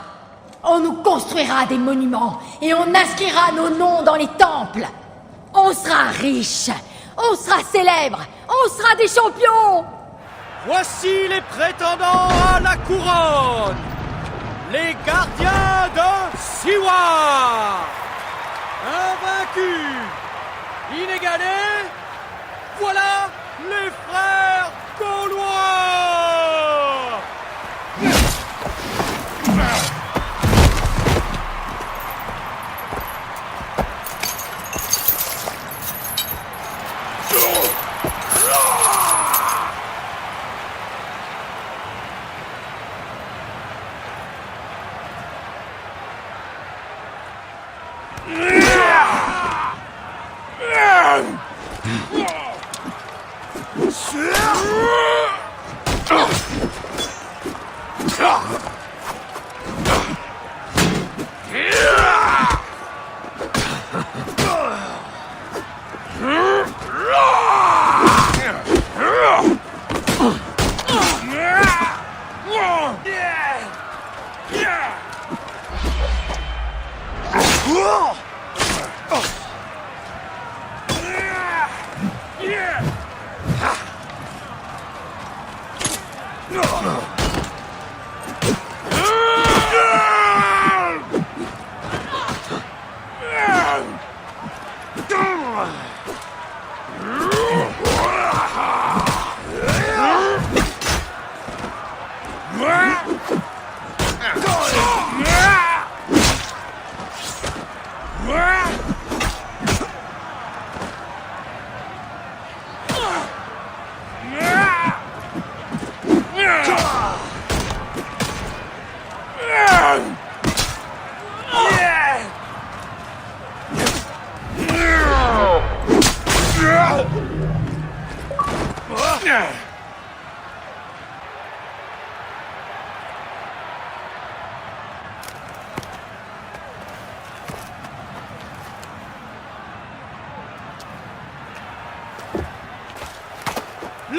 On nous construira des monuments et on inscrira nos noms dans les temples. On sera riches, on sera célèbres, on sera des champions. Voici les prétendants à la couronne. Les gardiens de Siwa. Invaincus, inégalés, voilà les frères gaulois.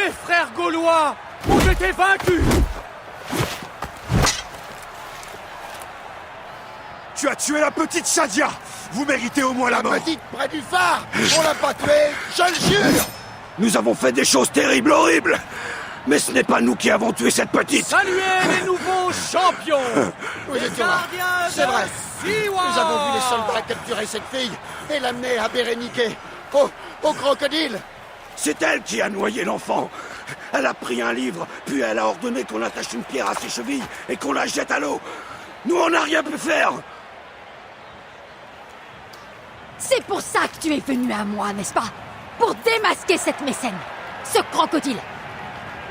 Les frères gaulois ont été vaincus! Tu as tué la petite Shadia! Vous méritez au moins la mort! La petite près du phare! On l'a pas tuée, je le jure! Nous avons fait des choses terribles, horribles! Mais ce n'est pas nous qui avons tué cette petite! Saluez les nouveaux champions! Vous étiez là. C'est vrai! Nous avons vu les soldats capturer cette fille et l'amener à Béréniké, au crocodile! C'est elle qui a noyé l'enfant! Elle a pris un livre, puis elle a ordonné qu'on attache une pierre à ses chevilles et qu'on la jette à l'eau! Nous, on n'a rien pu faire! C'est pour ça que tu es venu à moi, n'est-ce pas? Pour démasquer cette mécène, ce crocodile.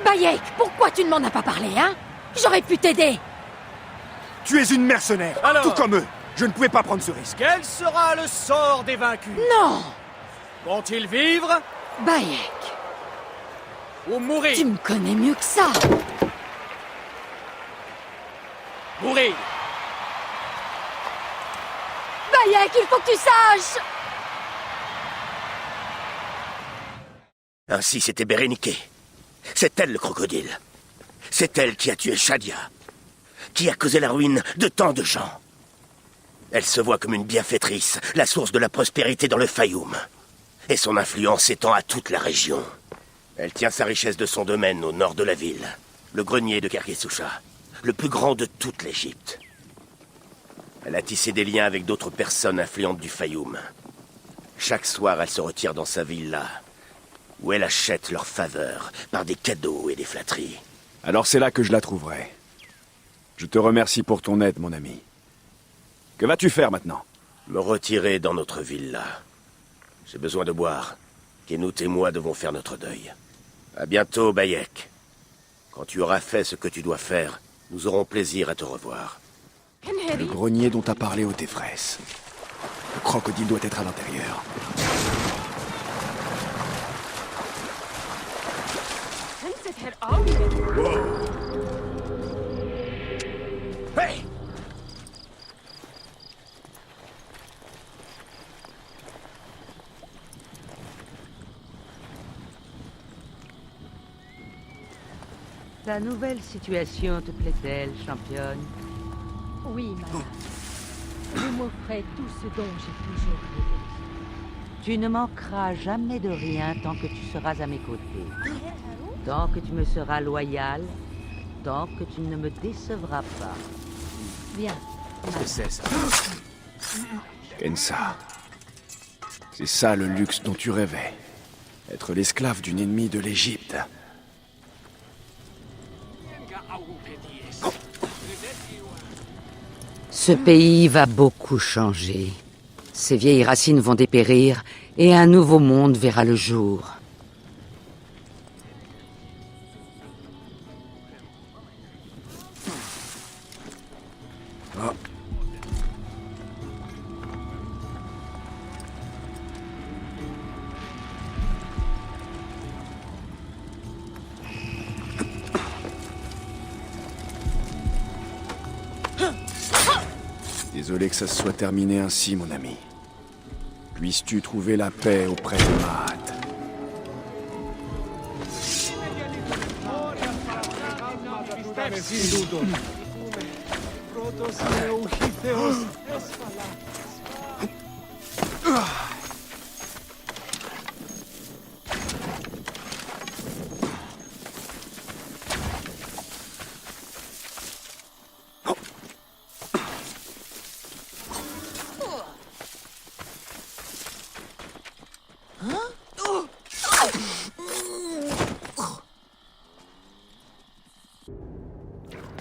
Bayek, pourquoi tu ne m'en as pas parlé, hein? J'aurais pu t'aider. Tu es une mercenaire, Alors, tout comme eux. Je ne pouvais pas prendre ce risque. quel sera le sort des vaincus? Non! Vont-ils vivre Bayek, ou mourir? tu me connais mieux que ça. Mourir! Bayek, il faut que tu saches! Ainsi, c'était Béréniké. C'est elle le crocodile. C'est elle qui a tué Shadia, qui a causé la ruine de tant de gens. Elle se voit comme une bienfaitrice, la source de la prospérité dans le Fayoum. Et son influence s'étend à toute la région. Elle tient sa richesse de son domaine au nord de la ville, le grenier de Kerkesoucha, le plus grand de toute l'Égypte. Elle a tissé des liens avec d'autres personnes influentes du Fayoum. Chaque soir, elle se retire dans sa villa, où elle achète leur faveur par des cadeaux et des flatteries. Alors c'est là que je la trouverai. Je te remercie pour ton aide, mon ami. Que vas-tu faire maintenant? Me retirer dans notre villa. J'ai besoin de boire. Kenout et moi devons faire notre deuil. À bientôt, Bayek. Quand tu auras fait ce que tu dois faire, nous aurons plaisir à te revoir. Le grenier dont a parlé Otefres. Le crocodile doit être à l'intérieur. Hey! Ta nouvelle situation te plaît-elle, championne? Oui, madame. Vous m'offrez tout ce dont j'ai toujours rêvé. Tu ne manqueras jamais de rien tant que tu seras à mes côtés. Tant que tu me seras loyal, tant que tu ne me décevras pas. Bien. Qu'est-ce que c'est, ça? Kensa. C'est ça le luxe dont tu rêvais. Être l'esclave d'une ennemie de l'Égypte. Ce pays va beaucoup changer. Ses vieilles racines vont dépérir et un nouveau monde verra le jour. Désolé que ça se soit terminé ainsi, mon ami. Puisses-tu trouver la paix auprès de Mahat.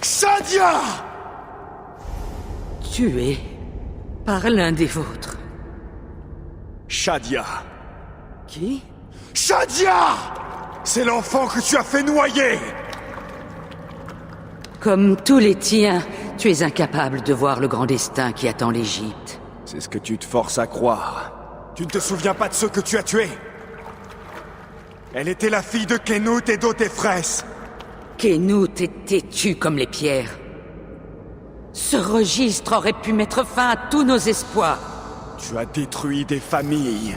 Shadia! Tué par l'un des vôtres. Shadia. Qui? Shadia! C'est l'enfant que tu as fait noyer! Comme tous les tiens, tu es incapable de voir le grand destin qui attend l'Égypte. C'est ce que tu te forces à croire. Tu ne te souviens pas de ceux que tu as tués? Elle était la fille de Kenout et d'Otefres. Kenout est têtu comme les pierres. Ce registre aurait pu mettre fin à tous nos espoirs. Tu as détruit des familles.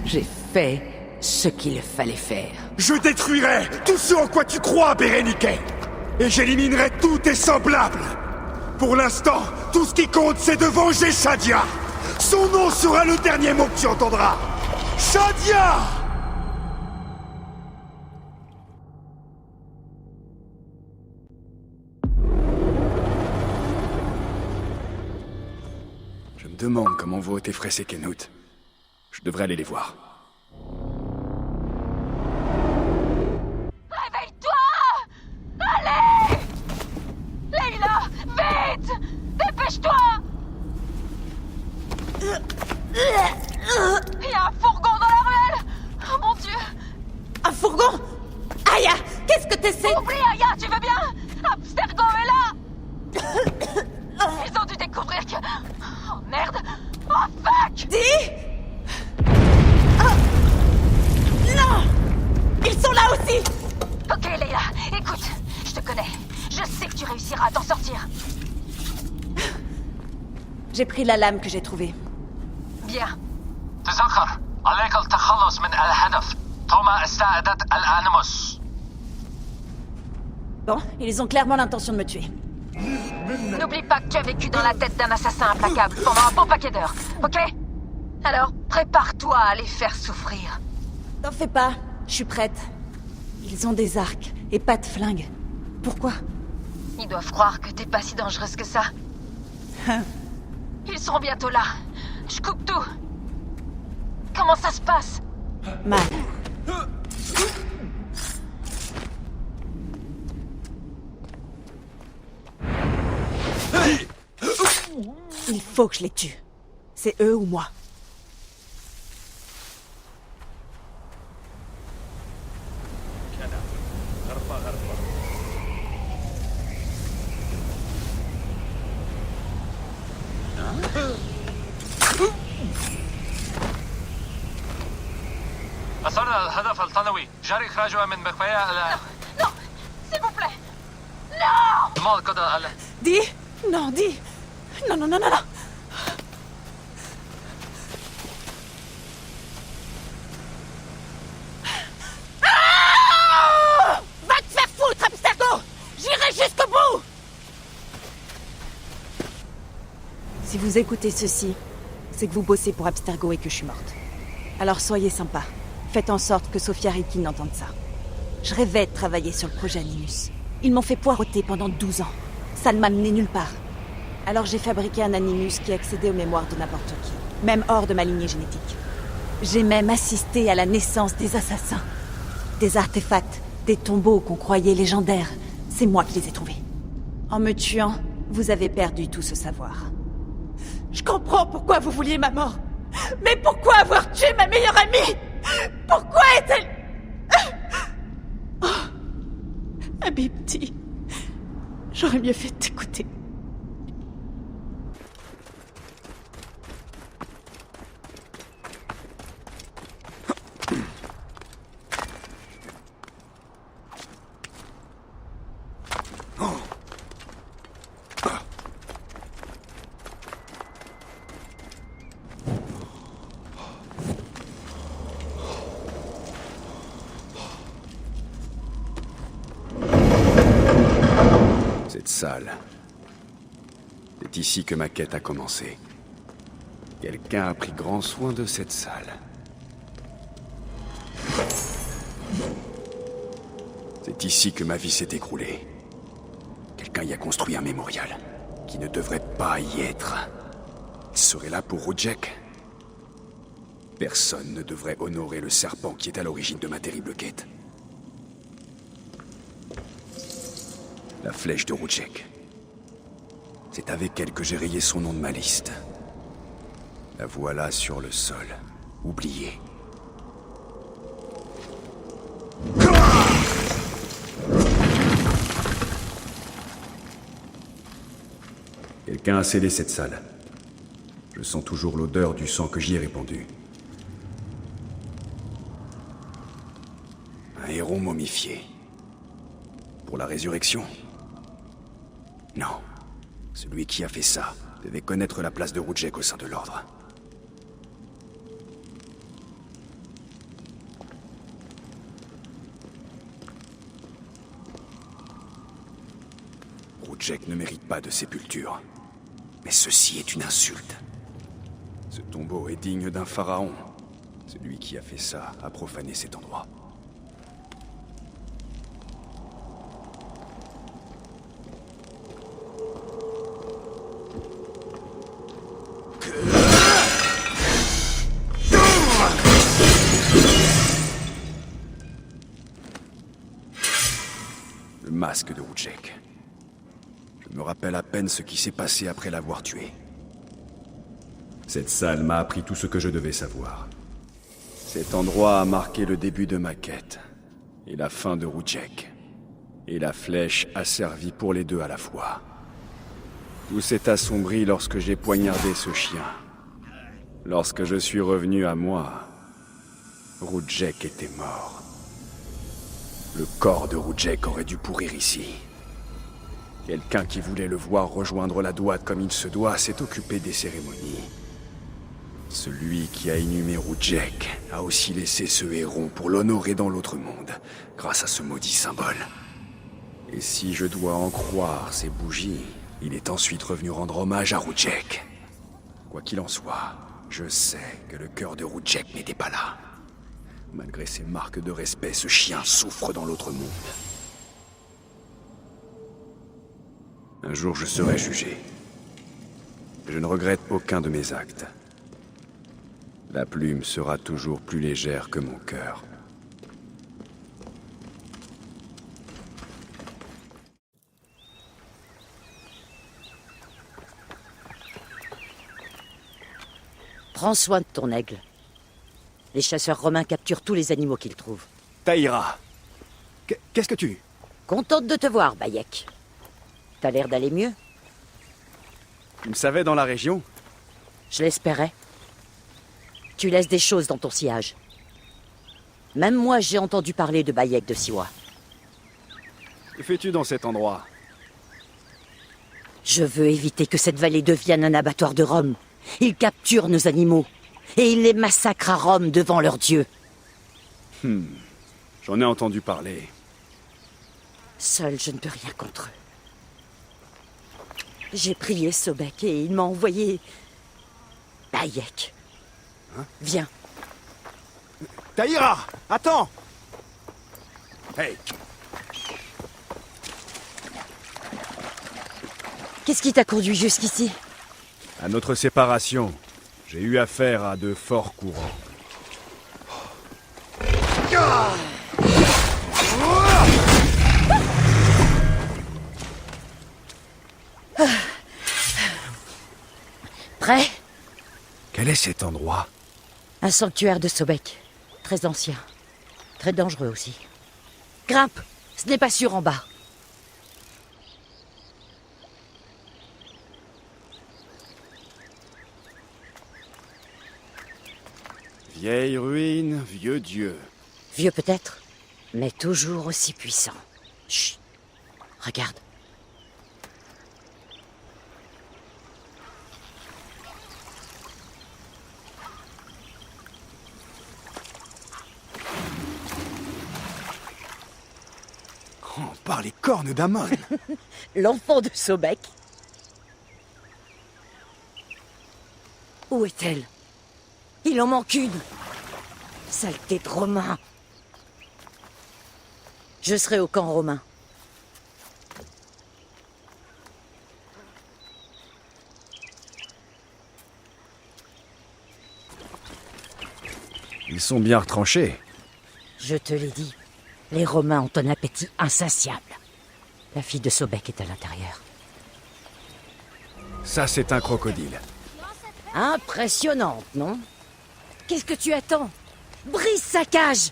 J'ai fait ce qu'il fallait faire. Je détruirai tout ce en quoi tu crois, Béréniquet. Et j'éliminerai tous tes semblables. Pour l'instant, tout ce qui compte, c'est de venger Shadia. Son nom sera le dernier mot que tu entendras. Shadia! Je me demande comment vont Otefres et Kenut. Je devrais aller les voir. Réveille-toi! Allez! Leila, vite! Dépêche-toi! Il y a un fourgon dans la ruelle! Oh mon Dieu! Un fourgon? Aya, qu'est-ce que t'essaies? Oublie Aya, tu veux bien? Abstergo est là! Ils ont dû découvrir que... Oh merde! Oh fuck! Dis! Non! Ils sont là aussi! Ok Leila, écoute, je te connais. Je sais que tu réussiras à t'en sortir. J'ai pris la lame que j'ai trouvée. Bien. تذكر عليك التخلص من الهدف. توما استعدت الأنيموس. Bon, ils ont clairement l'intention de me tuer. N'oublie pas que tu as vécu dans la tête d'un assassin implacable pendant un bon paquet d'heures, ok? Alors, prépare-toi à les faire souffrir. T'en fais pas, je suis prête. Ils ont des arcs et pas de flingues. Pourquoi? Ils doivent croire que t'es pas si dangereuse que ça. Ils seront bientôt là. Je coupe tout. Comment ça se passe? Mal. Il faut que je les tue. C'est eux ou moi. أصرنا الهدف الطلوي جاري إخراجها من بقايا Non, s'il vous plaît. Non! ما قدر Dis! Non, dis! Non, non, non, non, non! Ah! Va te faire foutre, Abstergo! J'irai jusqu'au bout! Si vous écoutez ceci, c'est que vous bossez pour Abstergo et que je suis morte. Alors soyez sympa. Faites en sorte que Sophia Rikin entende ça. Je rêvais de travailler sur le projet Animus. Ils m'ont fait poireauter pendant 12 ans. Ça ne m'a mené nulle part. Alors j'ai fabriqué un Animus qui accédait aux mémoires de n'importe qui, même hors de ma lignée génétique. J'ai même assisté à la naissance des assassins. Des artefacts, des tombeaux qu'on croyait légendaires. C'est moi qui les ai trouvés. En me tuant, vous avez perdu tout ce savoir. Je comprends pourquoi vous vouliez ma mort. Mais pourquoi avoir tué ma meilleure amie? Pourquoi est-elle... Oh, Habibti, j'aurais mieux fait de t'écouter. Cette salle. C'est ici que ma quête a commencé. Quelqu'un a pris grand soin de cette salle. C'est ici que ma vie s'est écroulée. Quelqu'un y a construit un mémorial qui ne devrait pas y être. Il serait là pour Rudjek. Personne ne devrait honorer le serpent qui est à l'origine de ma terrible quête. La flèche de Rudjek. C'est avec elle que j'ai rayé son nom de ma liste. La voilà sur le sol, oubliée. Quelqu'un a scellé cette salle. Je sens toujours l'odeur du sang que j'y ai répandu. Un héros momifié. Pour la résurrection? Non. Celui qui a fait ça devait connaître la place de Rudjek au sein de l'Ordre. Rudjek ne mérite pas de sépulture. Mais ceci est une insulte. Ce tombeau est digne d'un pharaon. Celui qui a fait ça a profané cet endroit. Le masque de Rudjek. Je me rappelle à peine ce qui s'est passé après l'avoir tué. Cette salle m'a appris tout ce que je devais savoir. Cet endroit a marqué le début de ma quête, et la fin de Rudjek. Et la flèche a servi pour les deux à la fois. Tout s'est assombri lorsque j'ai poignardé ce chien. Lorsque je suis revenu à moi, Rudjek était mort. Le corps de Rudjek aurait dû pourrir ici. Quelqu'un qui voulait le voir rejoindre la Douate comme il se doit s'est occupé des cérémonies. Celui qui a inhumé Rudjek a aussi laissé ce héron pour l'honorer dans l'autre monde, grâce à ce maudit symbole. Et si je dois en croire ces bougies, il est ensuite revenu rendre hommage à Rudjek. Quoi qu'il en soit, je sais que le cœur de Rudjek n'était pas là. Malgré ses marques de respect, ce chien souffre dans l'autre monde. Un jour, je serai jugé. Je ne regrette aucun de mes actes. La plume sera toujours plus légère que mon cœur. Prends soin de ton aigle. Les chasseurs romains capturent tous les animaux qu'ils trouvent. Taïra, qu'est-ce que tu... Contente de te voir, Bayek. T'as l'air d'aller mieux. Tu me savais dans la région? Je l'espérais. Tu laisses des choses dans ton sillage. Même moi, j'ai entendu parler de Bayek de Siwa. Que fais-tu dans cet endroit? Je veux éviter que cette vallée devienne un abattoir de Rome. Ils capturent nos animaux. Et ils les massacrent à Rome devant leurs dieux. J'en ai entendu parler. Seul, je ne peux rien contre eux. J'ai prié Sobek et il m'a envoyé... Bayek. Hein? Viens. Taïra, attends! Hey! Qu'est-ce qui t'a conduit jusqu'ici? À notre séparation, j'ai eu affaire à de forts courants. Prêt? Quel est cet endroit? Un sanctuaire de Sobek. Très ancien. Très dangereux aussi. Grimpe! Ce n'est pas sûr en bas. Vieille ruine, vieux dieu. Vieux peut-être, mais toujours aussi puissant. Chut! Regarde. Oh, par les cornes d'Amon. L'enfant de Sobek. Où est-elle? Il en manque une. Saleté de Romain. Je serai au camp romain. Ils sont bien retranchés. Je te l'ai dit. Les Romains ont un appétit insatiable. La fille de Sobek est à l'intérieur. Ça, c'est un crocodile. Impressionnante, non? Qu'est-ce que tu attends? Brise sa cage!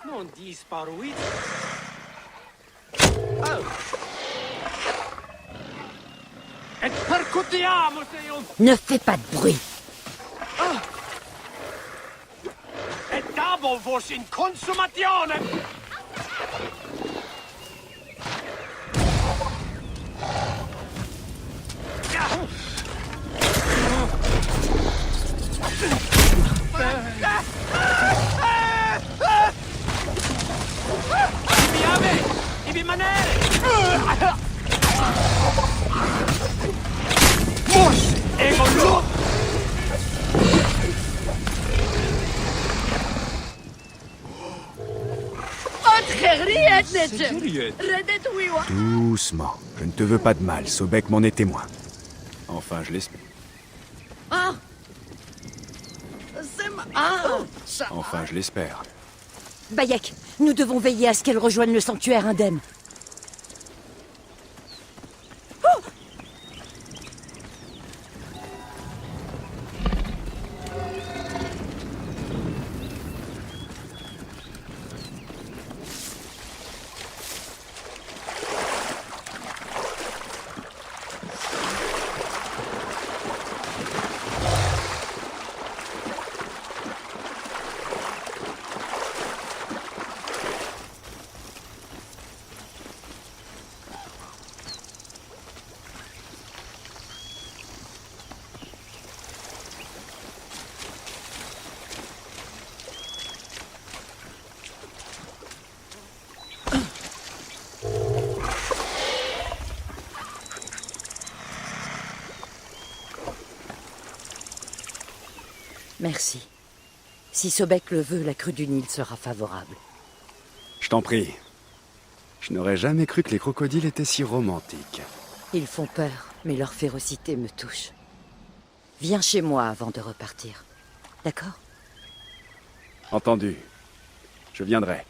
Non disparuit. Et percutiamo, Ne fais pas de bruit. Et dabo vos in consumatione. Doucement. Je ne te veux pas de mal. Sobek m'en est témoin. Enfin, je l'espère. Enfin, je l'espère. Bayek, nous devons veiller à ce qu'elle rejoigne le sanctuaire indemne. Merci. Si Sobek le veut, la crue du Nil sera favorable. Je t'en prie. Je n'aurais jamais cru que les crocodiles étaient si romantiques. Ils font peur, mais leur férocité me touche. Viens chez moi avant de repartir. D'accord? Entendu. Je viendrai.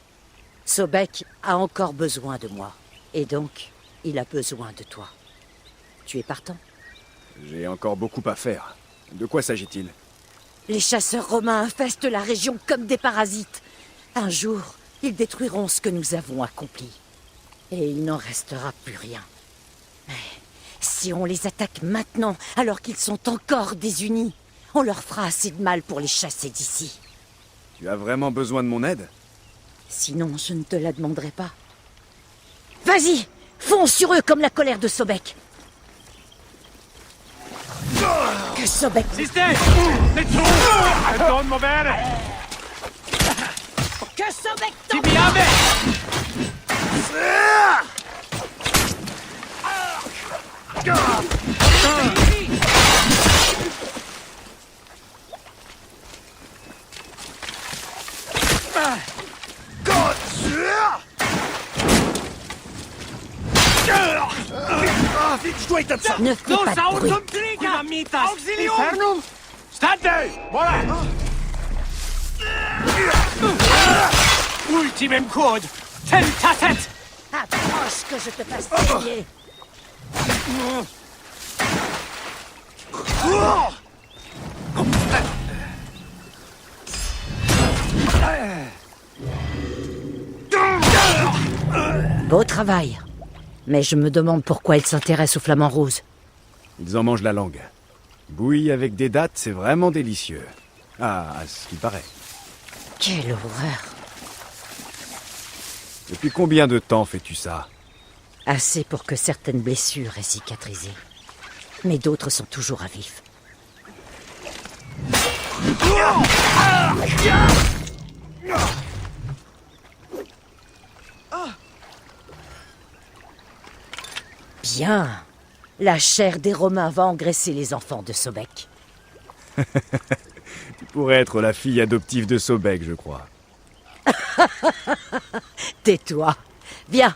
Sobek a encore besoin de moi. Et donc, il a besoin de toi. Tu es partant? J'ai encore beaucoup à faire. De quoi s'agit-il? Les chasseurs romains infestent la région comme des parasites. Un jour, ils détruiront ce que nous avons accompli. Et il n'en restera plus rien. Mais si on les attaque maintenant, alors qu'ils sont encore désunis, on leur fera assez de mal pour les chasser d'ici. Tu as vraiment besoin de mon aide? Sinon, je ne te la demanderai pas. Vas-y, fonce sur eux comme la colère de Sobek. Que Sobek... Que Sobek tombe... Vite, je dois éteindre ça. Ne fais pas de bruit. Infernum! Stante! Voilà! Ultimem quod! Tentatet! Approche que je te fasse payer. Beau travail. Mais je me demande pourquoi ils s'intéressent aux flamants roses. Ils en mangent la langue. Bouilli avec des dattes, c'est vraiment délicieux. Ah, à ce qui paraît. Quelle horreur. Depuis combien de temps fais-tu ça? Assez pour que certaines blessures aient cicatrisé. Mais d'autres sont toujours à vif. Bien. La chair des Romains va engraisser les enfants de Sobek. Tu pourrais être la fille adoptive de Sobek, je crois. Tais-toi. Viens.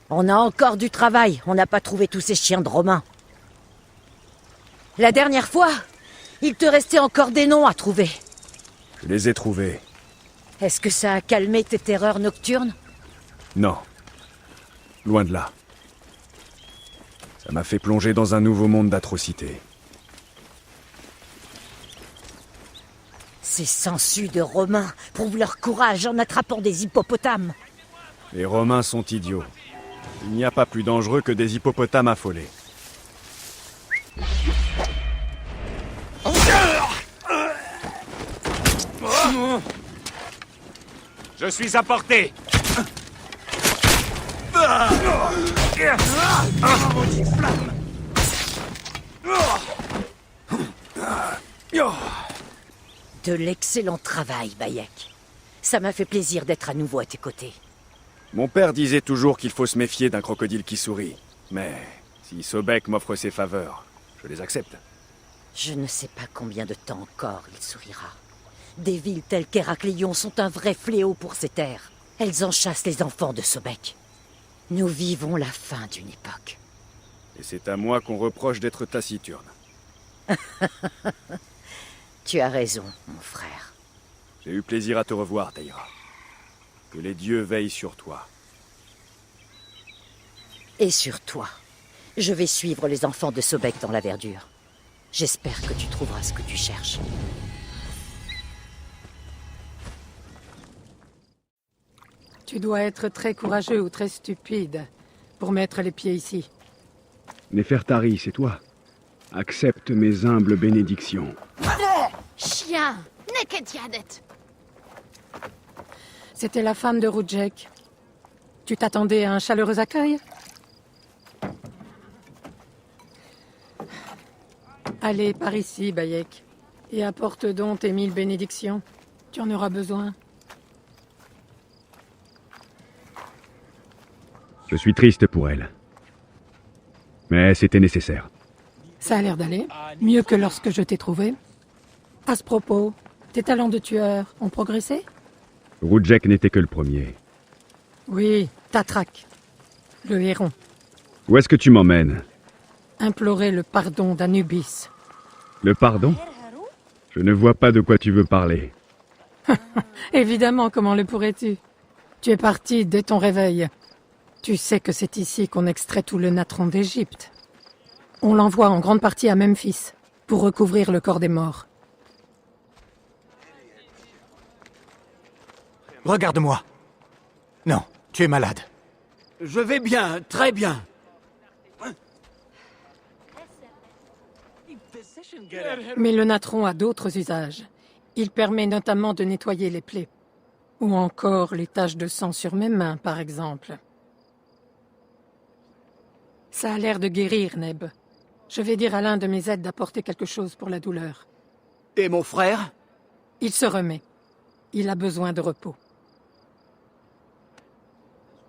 On a encore du travail. On n'a pas trouvé tous ces chiens de Romains. La dernière fois, il te restait encore des noms à trouver. Je les ai trouvés. Est-ce que ça a calmé tes terreurs nocturnes? Non. Loin de là. Ça m'a fait plonger dans un nouveau monde d'atrocités. Ces sangsues de Romains prouvent leur courage en attrapant des hippopotames. Les Romains sont idiots. Il n'y a pas plus dangereux que des hippopotames affolés. Je suis à portée. Maudite flamme. De l'excellent travail, Bayek. Ça m'a fait plaisir d'être à nouveau à tes côtés. Mon père disait toujours qu'il faut se méfier d'un crocodile qui sourit. Mais si Sobek m'offre ses faveurs, Je les accepte. Je ne sais pas combien de temps encore il sourira. Des villes telles qu'Héraclion sont un vrai fléau pour ces terres. Elles enchassent les enfants de Sobek. Nous vivons la fin d'une époque. Et c'est à moi qu'on reproche d'être taciturne. Tu as raison, mon frère. J'ai eu plaisir à te revoir, Taïra. Que les dieux veillent sur toi. Et sur toi. Je vais suivre les enfants de Sobek dans la verdure. J'espère que tu trouveras ce que tu cherches. Tu dois être très courageux ou très stupide pour mettre les pieds ici. Néfertari, c'est toi. Accepte mes humbles bénédictions. Chien! Neketiadet! C'était la femme de Rudjek. Tu t'attendais à un chaleureux accueil? Allez, par ici, Bayek. Et apporte donc tes 1000 bénédictions. Tu en auras besoin. Je suis triste pour elle. Mais c'était nécessaire. Ça a l'air d'aller. Mieux que lorsque je t'ai trouvé. À ce propos, tes talents de tueur ont progressé? Rudjek n'était que le premier. Oui, Tatrak. Le héron. Où est-ce que tu m'emmènes? Implorer le pardon d'Anubis. Le pardon? Je ne vois pas de quoi tu veux parler. Évidemment, comment le pourrais-tu? Tu es parti dès ton réveil. Tu sais que c'est ici qu'on extrait tout le natron d'Égypte. On l'envoie en grande partie à Memphis, pour recouvrir le corps des morts. Regarde-moi. Non, tu es malade. Je vais bien, très bien. Mais le natron a d'autres usages. Il permet notamment de nettoyer les plaies. Ou encore les taches de sang sur mes mains, par exemple. Ça a l'air de guérir, Neb. Je vais dire à l'un de mes aides d'apporter quelque chose pour la douleur. Et mon frère? Il se remet. Il a besoin de repos.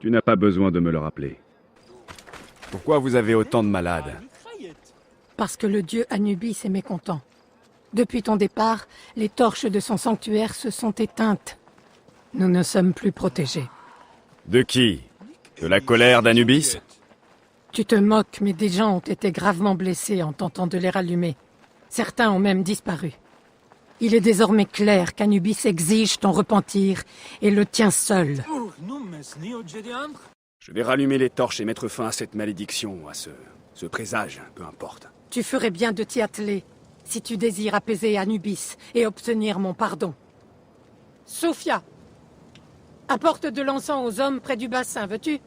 Tu n'as pas besoin de me le rappeler. Pourquoi vous avez autant de malades? Parce que le dieu Anubis est mécontent. Depuis ton départ, les torches de son sanctuaire se sont éteintes. Nous ne sommes plus protégés. De qui? De la colère d'Anubis? Tu te moques, mais des gens ont été gravement blessés en tentant de les rallumer. Certains ont même disparu. Il est désormais clair qu'Anubis exige ton repentir et le tien seul. Je vais rallumer les torches et mettre fin à cette malédiction, à ce présage, peu importe. Tu ferais bien de t'y atteler, si tu désires apaiser Anubis et obtenir mon pardon. Sophia, apporte de l'encens aux hommes près du bassin, veux-tu?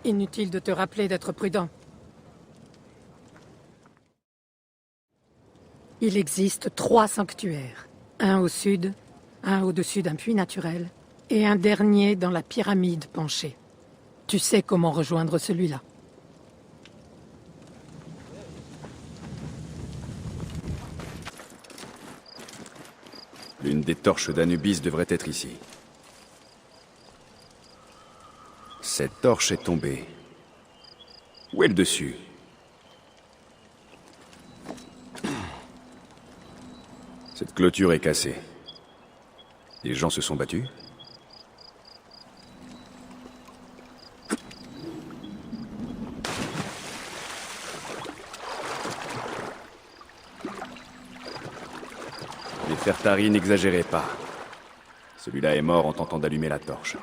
Inutile de te rappeler d'être prudent. Il existe 3 sanctuaires. Un au sud, un au-dessus d'un puits naturel, et un dernier dans la pyramide penchée. Tu sais comment rejoindre celui-là. L'une des torches d'Anubis devrait être ici. Cette torche est tombée. Où est le dessus? Cette clôture est cassée. Les gens se sont battus? Néfertari n'exagérez pas. Celui-là est mort en tentant d'allumer la torche.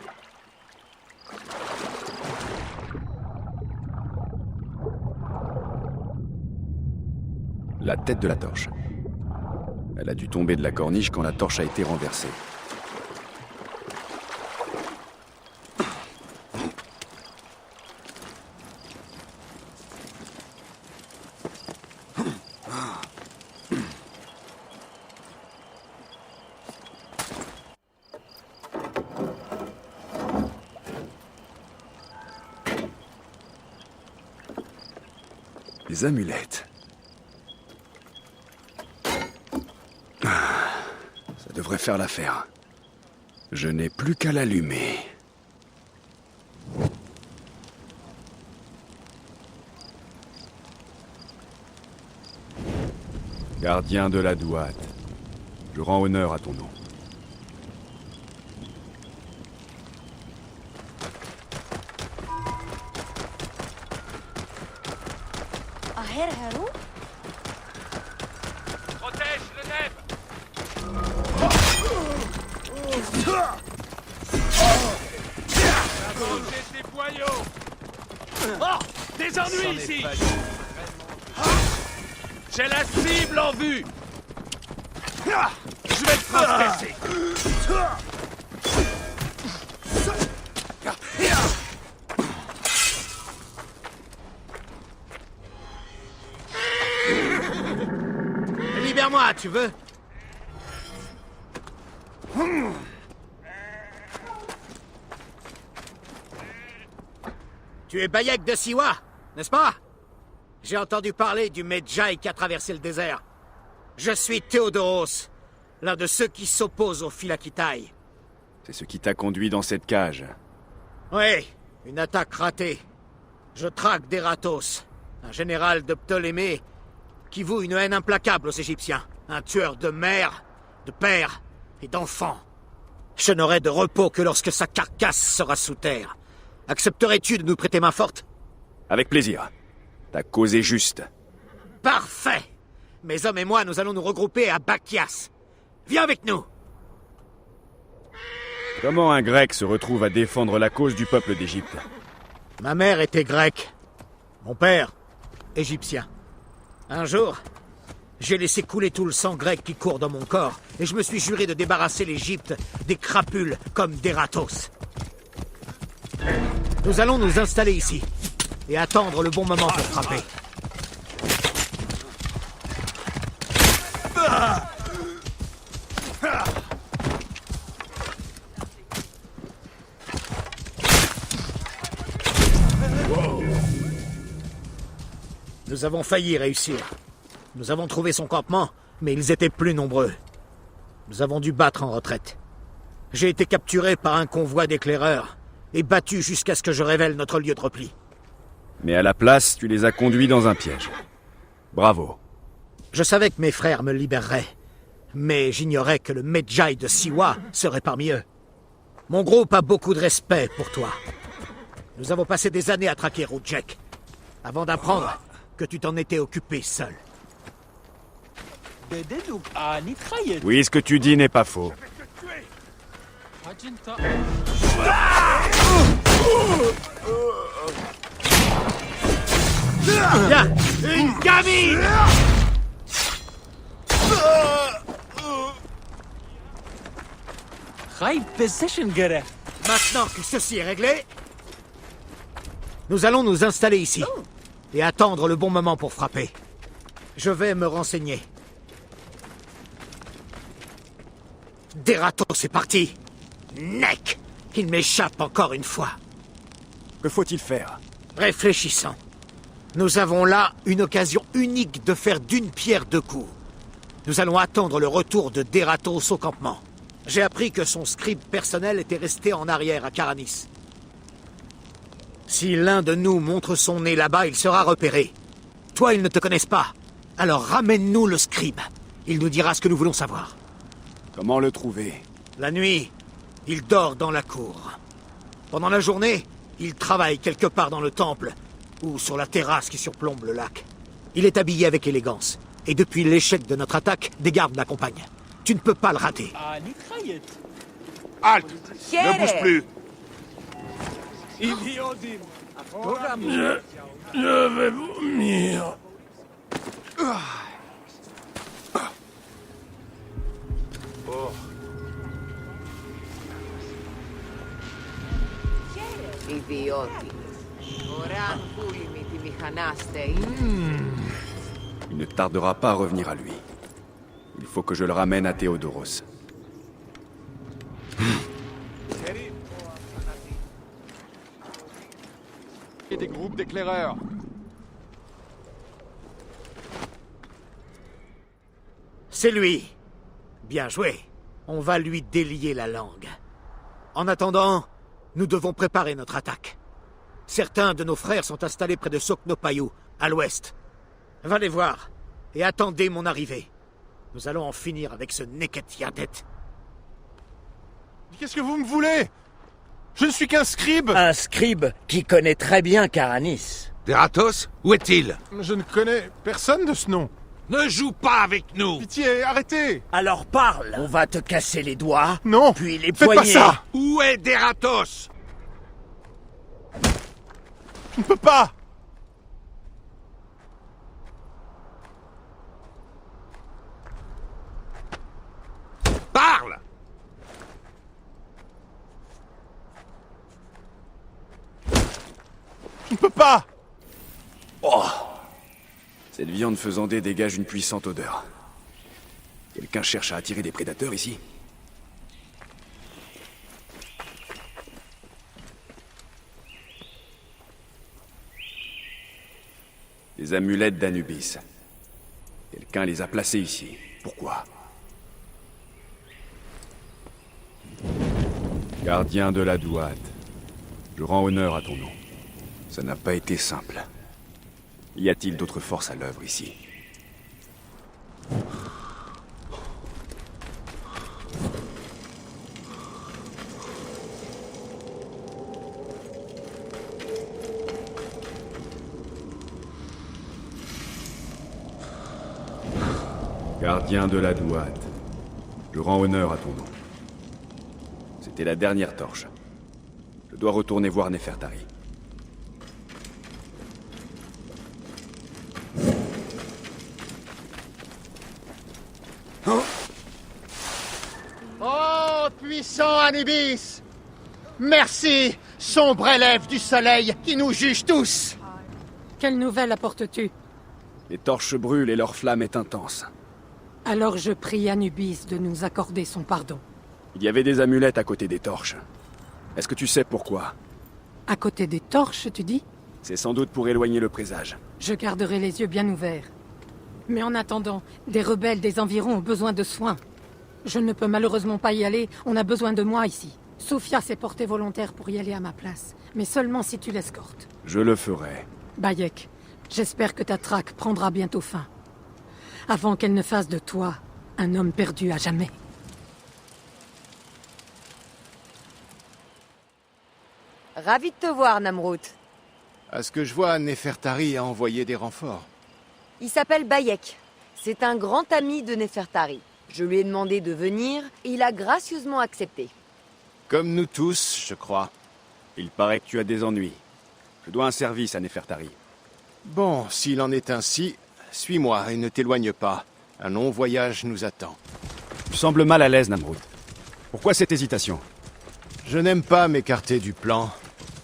La tête de la torche. Elle a dû tomber de la corniche quand la torche a été renversée. Les amulettes. Ça devrait faire l'affaire. Je n'ai plus qu'à l'allumer. Gardien de la Douate, je rends honneur à ton nom. Protège le nef. Mangez ces boyaux. Oh, des ennuis ici. J'ai la cible en vue. Je vais te transpercer. Libère-moi, tu veux? Tu es Bayek de Siwa, n'est-ce pas? J'ai entendu parler du Medjay qui a traversé le désert. Je suis Théodoros, l'un de ceux qui s'opposent au Philakitai. C'est ce qui t'a conduit dans cette cage. Oui, une attaque ratée. Je traque Deratos, un général de Ptolémée qui voue une haine implacable aux Égyptiens. Un tueur de mères, de pères et d'enfants. Je n'aurai de repos que lorsque sa carcasse sera sous terre. Accepterais-tu de nous prêter main forte? Avec plaisir. Ta cause est juste. Parfait! Mes hommes et moi, nous allons nous regrouper à Bakias. Viens avec nous! Comment un Grec se retrouve à défendre la cause du peuple d'Égypte? Ma mère était grecque. Mon père, égyptien. Un jour, j'ai laissé couler tout le sang grec qui court dans mon corps, et je me suis juré de débarrasser l'Égypte des crapules comme Deratos. Nous allons nous installer ici, et attendre le bon moment pour frapper. Nous avons failli réussir. Nous avons trouvé son campement, mais ils étaient plus nombreux. Nous avons dû battre en retraite. J'ai été capturé par un convoi d'éclaireurs et battu jusqu'à ce que je révèle notre lieu de repli. Mais à la place, tu les as conduits dans un piège. Bravo. Je savais que mes frères me libéreraient, mais j'ignorais que le Medjay de Siwa serait parmi eux. Mon groupe a beaucoup de respect pour toi. Nous avons passé des années à traquer Rudjek, avant d'apprendre que tu t'en étais occupé seul. Oui, ce que tu dis n'est pas faux. Viens, une gamine! Maintenant que ceci est réglé, nous allons nous installer ici et attendre le bon moment pour frapper. Je vais me renseigner. Deratos est parti. Nek! Il m'échappe encore une fois. Que faut-il faire? Réfléchissons. Nous avons là une occasion unique de faire d'une pierre deux coups. Nous allons attendre le retour de Deratos au campement. J'ai appris que son scribe personnel était resté en arrière à Karanis. Si l'un de nous montre son nez là-bas, il sera repéré. Toi, ils ne te connaissent pas. Alors ramène-nous le scribe. Il nous dira ce que nous voulons savoir. Comment le trouver? La nuit, il dort dans la cour. Pendant la journée, il travaille quelque part dans le temple ou sur la terrasse qui surplombe le lac. Il est habillé avec élégance. Et depuis l'échec de notre attaque, des gardes l'accompagnent. Tu ne peux pas le rater. Halte! Ne bouge plus! Je vais vomir. Il ne tardera pas à revenir à lui. Il faut que je le ramène à Théodoros. Et des groupes d'éclaireurs. C'est lui. Bien joué. On va lui délier la langue. En attendant, nous devons préparer notre attaque. Certains de nos frères sont installés près de Soknopayou, à l'ouest. Va les voir et attendez mon arrivée. Nous allons en finir avec ce Neket Yardet. Qu'est-ce que vous me voulez? Je ne suis qu'un scribe. Un scribe qui connaît très bien Karanis. Deratos, où est-il? Je ne connais personne de ce nom. Ne joue pas avec nous. Pitié, arrêtez. Alors parle. On va te casser les doigts. Non. Puis les Faites poignets. pas ça. Où est Deratos? Je ne peux pas. Parle. Je ne peux pas. Oh. Cette viande faisandée dégage une puissante odeur. Quelqu'un cherche à attirer des prédateurs ici? Les amulettes d'Anubis. Quelqu'un les a placées ici. Pourquoi? Gardien de la Douate. Je rends honneur à ton nom. Ça n'a pas été simple. Y a-t-il d'autres forces à l'œuvre ici? Gardien de la Douate. Je rends honneur à ton nom. C'était la dernière torche. Je dois retourner voir Nefertari. Oh, puissant Anubis! Merci, sombre élève du soleil qui nous juge tous! Quelle nouvelle apportes-tu? Les torches brûlent et leur flamme est intense. Alors je prie Anubis de nous accorder son pardon. Il y avait des amulettes à côté des torches. Est-ce que tu sais pourquoi? À côté des torches, tu dis? C'est sans doute pour éloigner le présage. Je garderai les yeux bien ouverts. Mais en attendant, des rebelles des environs ont besoin de soins. Je ne peux malheureusement pas y aller, on a besoin de moi ici. Sophia s'est portée volontaire pour y aller à ma place, mais seulement si tu l'escortes. Je le ferai. Bayek, j'espère que ta traque prendra bientôt fin. Avant qu'elle ne fasse de toi un homme perdu à jamais. Ravi de te voir, Namrout. À ce que je vois, Nefertari a envoyé des renforts. Il s'appelle Bayek. C'est un grand ami de Nefertari. Je lui ai demandé de venir et il a gracieusement accepté. Comme nous tous, je crois. Il paraît que tu as des ennuis. Je dois un service à Nefertari. Bon, s'il en est ainsi, suis-moi et ne t'éloigne pas. Un long voyage nous attend. Tu sembles mal à l'aise, Namrout. Pourquoi cette hésitation? Je n'aime pas m'écarter du plan.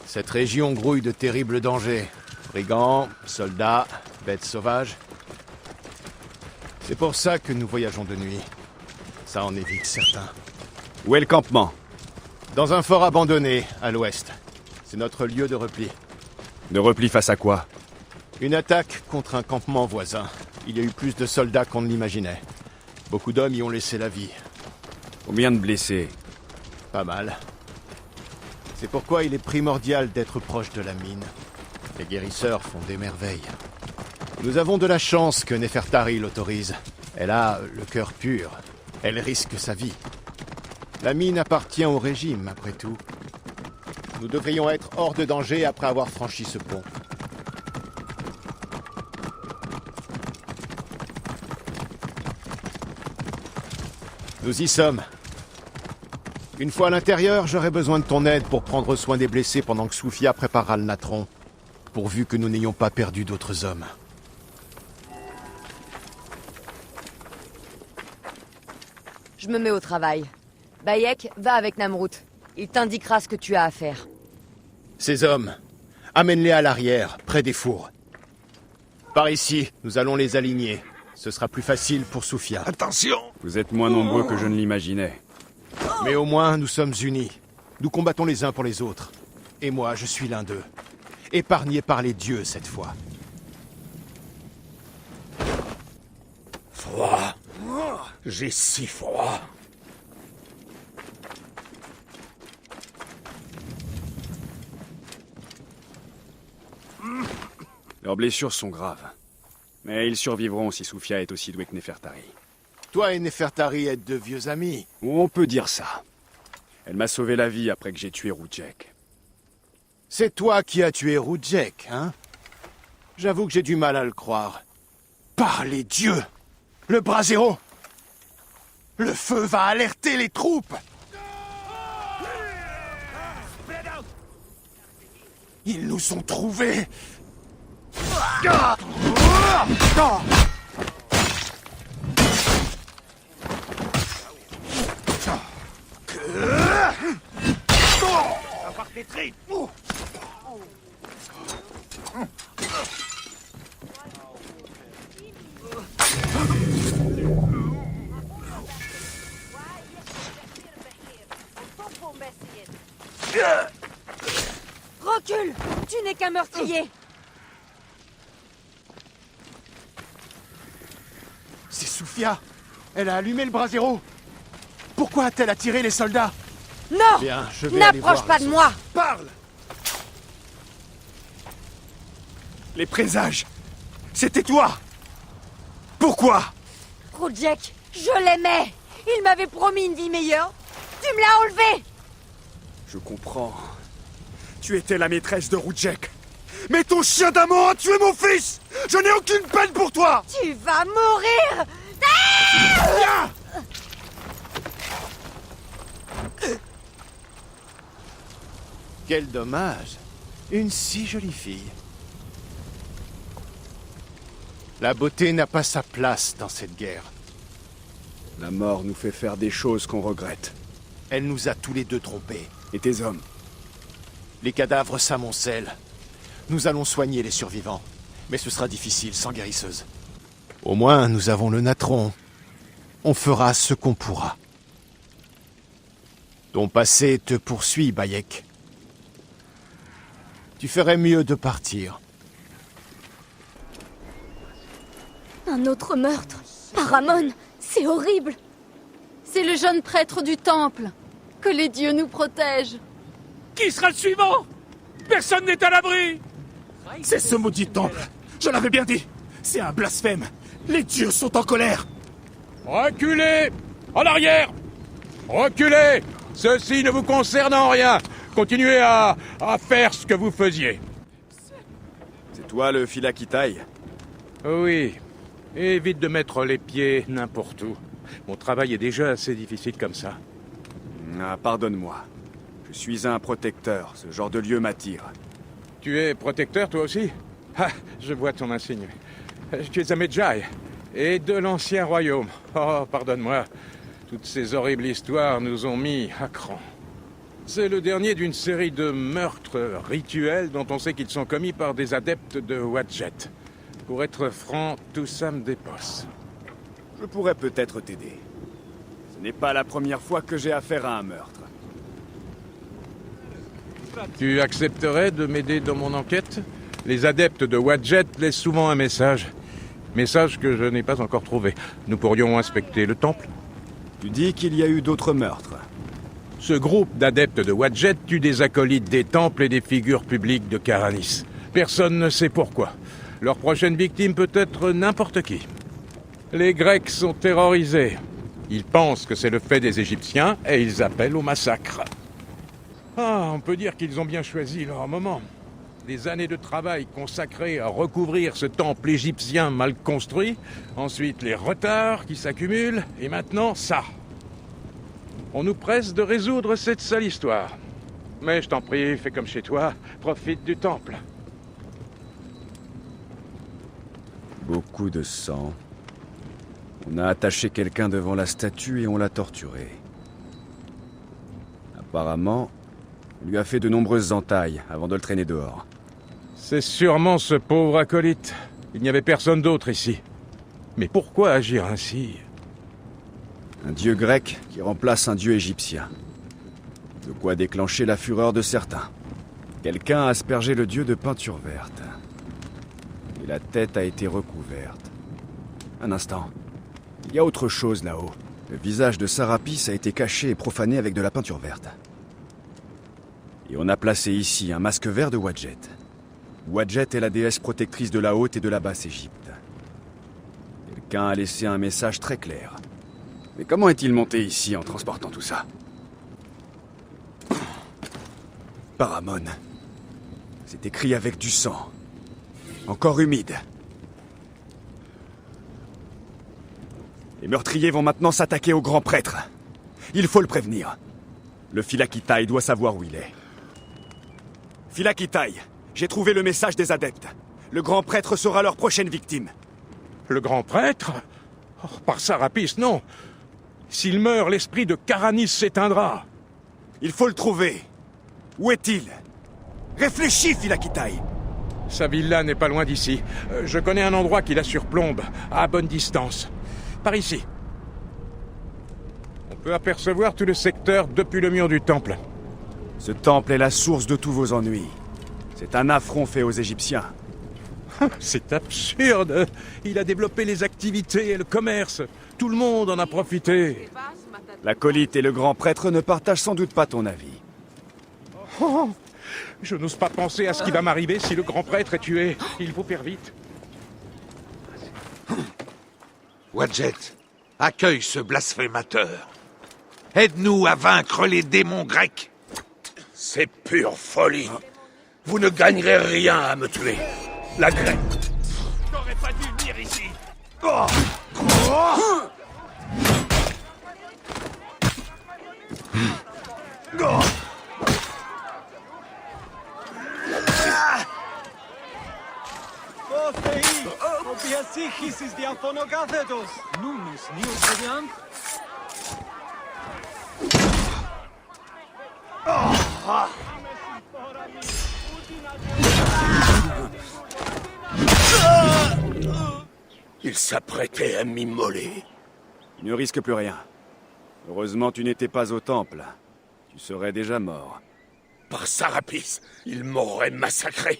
Cette région grouille de terribles dangers. Brigands, soldats, bêtes sauvages. C'est pour ça que nous voyageons de nuit. Ça en évite certains. Où est le campement? Dans un fort abandonné, à l'ouest. C'est notre lieu de repli. De repli face à quoi? Une attaque contre un campement voisin. Il y a eu plus de soldats qu'on ne l'imaginait. Beaucoup d'hommes y ont laissé la vie. Combien de blessés? Pas mal. C'est pourquoi il est primordial d'être proche de la mine. Les guérisseurs font des merveilles. Nous avons de la chance que Nefertari l'autorise. Elle a le cœur pur. Elle risque sa vie. La mine appartient au régime, après tout. Nous devrions être hors de danger après avoir franchi ce pont. Nous y sommes. Une fois à l'intérieur, j'aurai besoin de ton aide pour prendre soin des blessés pendant que Sophia préparera le natron. Pourvu que nous n'ayons pas perdu d'autres hommes. Je me mets au travail. Bayek, va avec Namrout. Il t'indiquera ce que tu as à faire. Ces hommes, amène-les à l'arrière, près des fours. Par ici, nous allons les aligner. Ce sera plus facile pour Sophia. Attention! Vous êtes moins nombreux que je ne l'imaginais. Mais au moins, nous sommes unis. Nous combattons les uns pour les autres. Et moi, je suis l'un d'eux. Épargné par les dieux, cette fois. Froid. J'ai si froid. Leurs blessures sont graves. Mais ils survivront si Soufia est aussi douée que Nefertari. Toi et Nefertari êtes de vieux amis. On peut dire ça. Elle m'a sauvé la vie après que j'ai tué Rudjek. C'est toi qui as tué Rudjek, hein? J'avoue que j'ai du mal à le croire. Par les dieux! Le brasero! Le feu va alerter les troupes! Ils nous ont trouvés! Recule! Tu n'es qu'un meurtrier! C'est Soufia! Elle a allumé le brasero! Pourquoi a-t-elle attiré les soldats? Non! Bien, je vais aller N'approche voir pas la de moi! Parle! Les présages! C'était toi! Pourquoi? Rudjek, je l'aimais! Il m'avait promis une vie meilleure! Tu me l'as enlevé! Je comprends. Tu étais la maîtresse de Rudjek. Mais ton chien d'amant a tué mon fils! Je n'ai aucune peine pour toi! Tu vas mourir! Viens! Quel dommage. Une si jolie fille. La beauté n'a pas sa place dans cette guerre. La mort nous fait faire des choses qu'on regrette. Elle nous a tous les deux trompés. Et tes hommes? Les cadavres s'amoncellent. Nous allons soigner les survivants. Mais ce sera difficile sans guérisseuse. Au moins, nous avons le natron. On fera ce qu'on pourra. Ton passé te poursuit, Bayek. Tu ferais mieux de partir. Un autre meurtre! Paramon! C'est horrible! C'est le jeune prêtre du temple. Que les dieux nous protègent. Qui sera le suivant? Personne n'est à l'abri! C'est ce maudit temple! Je l'avais bien dit! C'est un blasphème! Les dieux sont en colère! Reculez! En arrière! Reculez! Ceci ne vous concerne en rien! Continuez à faire ce que vous faisiez. C'est toi le Philakitai? Oui. Et évite de mettre les pieds n'importe où. Mon travail est déjà assez difficile comme ça. Ah, pardonne-moi. Je suis un protecteur. Ce genre de lieu m'attire. Tu es protecteur, toi aussi? Ah, je vois ton insigne. Tu es à Medjay, et de l'ancien royaume. Oh, pardonne-moi. Toutes ces horribles histoires nous ont mis à cran. C'est le dernier d'une série de meurtres rituels dont on sait qu'ils sont commis par des adeptes de Wadjet. Pour être franc, tout ça me dépasse. Je pourrais peut-être t'aider. Ce n'est pas la première fois que j'ai affaire à un meurtre. Tu accepterais de m'aider dans mon enquête? Les adeptes de Wadjet laissent souvent un message. Message que je n'ai pas encore trouvé. Nous pourrions inspecter le temple? Tu dis qu'il y a eu d'autres meurtres. Ce groupe d'adeptes de Wadjet tue des acolytes des temples et des figures publiques de Karanis. Personne ne sait pourquoi. Leur prochaine victime peut être n'importe qui. Les Grecs sont terrorisés. Ils pensent que c'est le fait des Égyptiens et ils appellent au massacre. Ah, on peut dire qu'ils ont bien choisi leur moment. Des années de travail consacrées à recouvrir ce temple égyptien mal construit, ensuite les retards qui s'accumulent, et maintenant ça. On nous presse de résoudre cette sale histoire. Mais je t'en prie, fais comme chez toi, profite du temple. Beaucoup de sang. On a attaché quelqu'un devant la statue et on l'a torturé. Apparemment, on lui a fait de nombreuses entailles avant de le traîner dehors. C'est sûrement ce pauvre acolyte. Il n'y avait personne d'autre ici. Mais pourquoi agir ainsi? Un dieu grec qui remplace un dieu égyptien. De quoi déclencher la fureur de certains. Quelqu'un a aspergé le dieu de peinture verte. Et la tête a été recouverte. Un instant. Il y a autre chose là-haut. Le visage de Sarapis a été caché et profané avec de la peinture verte. Et on a placé ici un masque vert de Wadjet. Wadjet est la déesse protectrice de la Haute et de la Basse Égypte. Quelqu'un a laissé un message très clair. Mais comment est-il monté ici en transportant tout ça? Paramon. C'est écrit avec du sang. Encore humide. Les meurtriers vont maintenant s'attaquer au grand prêtre. Il faut le prévenir. Le Philakitai doit savoir où il est. Philakitai, j'ai trouvé le message des adeptes. Le grand prêtre sera leur prochaine victime. Le grand prêtre? Oh, par Sarapis, non. S'il meurt, l'esprit de Karanis s'éteindra. Il faut le trouver. Où est-il? Réfléchis, Philakitai. Sa villa n'est pas loin d'ici. Je connais un endroit qui la surplombe, à bonne distance. Par ici. On peut apercevoir tout le secteur depuis le mur du temple. Ce temple est la source de tous vos ennuis. C'est un affront fait aux Égyptiens. C'est absurde. Il a développé les activités et le commerce. Tout le monde en a profité. L'acolyte et le grand prêtre ne partagent sans doute pas ton avis. Oh, je n'ose pas penser à ce qui va m'arriver si le grand prêtre est tué. Il faut faire vite. Wadjet, accueille ce blasphémateur. Aide-nous à vaincre les démons grecs. C'est pure folie. Vous ne gagnerez rien à me tuer. La Grèce. T'aurais pas dû venir ici. Oh. Il s'apprêtait à m'immoler. Tu ne risques plus rien. Heureusement, tu n'étais pas au temple. Tu serais déjà mort. Par Sarapis, il m'aurait massacré.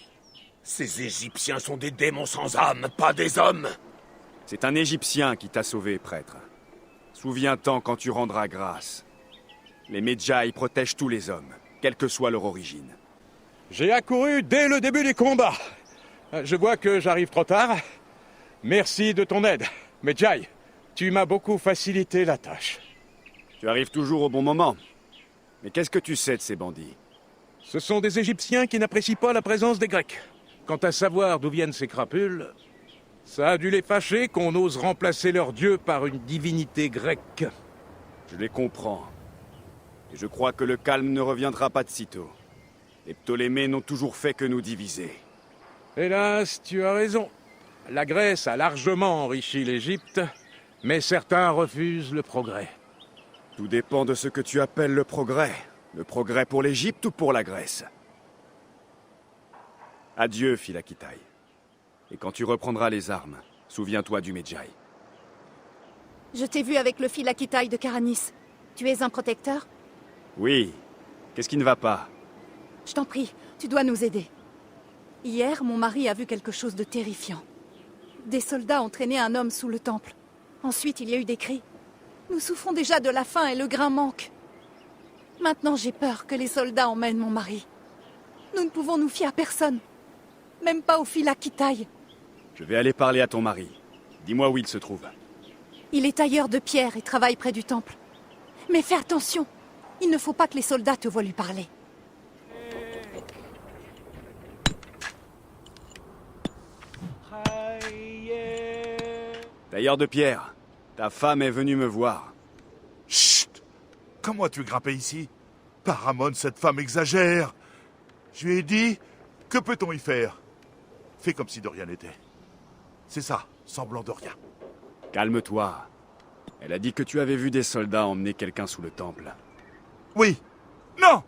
Ces Égyptiens sont des démons sans âme, pas des hommes. C'est un Égyptien qui t'a sauvé, prêtre. Souviens-t'en quand tu rendras grâce. Les Medjay protègent tous les hommes, quelle que soit leur origine. J'ai accouru dès le début du combat. Je vois que j'arrive trop tard. Merci de ton aide. Medjay, tu m'as beaucoup facilité la tâche. Tu arrives toujours au bon moment. Mais qu'est-ce que tu sais de ces bandits? Ce sont des Égyptiens qui n'apprécient pas la présence des Grecs. Quant à savoir d'où viennent ces crapules, ça a dû les fâcher qu'on ose remplacer leur dieu par une divinité grecque. Je les comprends. Et je crois que le calme ne reviendra pas de sitôt. Les Ptolémées n'ont toujours fait que nous diviser. Hélas, tu as raison. La Grèce a largement enrichi l'Égypte, mais certains refusent le progrès. Tout dépend de ce que tu appelles le progrès. Le progrès pour l'Égypte ou pour la Grèce? Adieu, Philakitai. Et quand tu reprendras les armes, souviens-toi du Medjay. Je t'ai vu avec le Philakitai de Karanis. Tu es un protecteur? Oui. Qu'est-ce qui ne va pas? Je t'en prie, tu dois nous aider. Hier, mon mari a vu quelque chose de terrifiant. Des soldats ont traîné un homme sous le temple. Ensuite, il y a eu des cris. Nous souffrons déjà de la faim et le grain manque. Maintenant, j'ai peur que les soldats emmènent mon mari. Nous ne pouvons nous fier à personne. Même pas au Philakitai. Je vais aller parler à ton mari. Dis-moi où il se trouve. Il est tailleur de pierre et travaille près du temple. Mais fais attention. Il ne faut pas que les soldats te voient lui parler. Tailleur de pierre, ta femme est venue me voir. Chut! Comment as-tu grimpé ici? Paramon, cette femme exagère. Je lui ai dit, que peut-on y faire? Fais comme si de rien n'était. C'est ça, semblant de rien. Calme-toi. Elle a dit que tu avais vu des soldats emmener quelqu'un sous le temple. Oui. Non.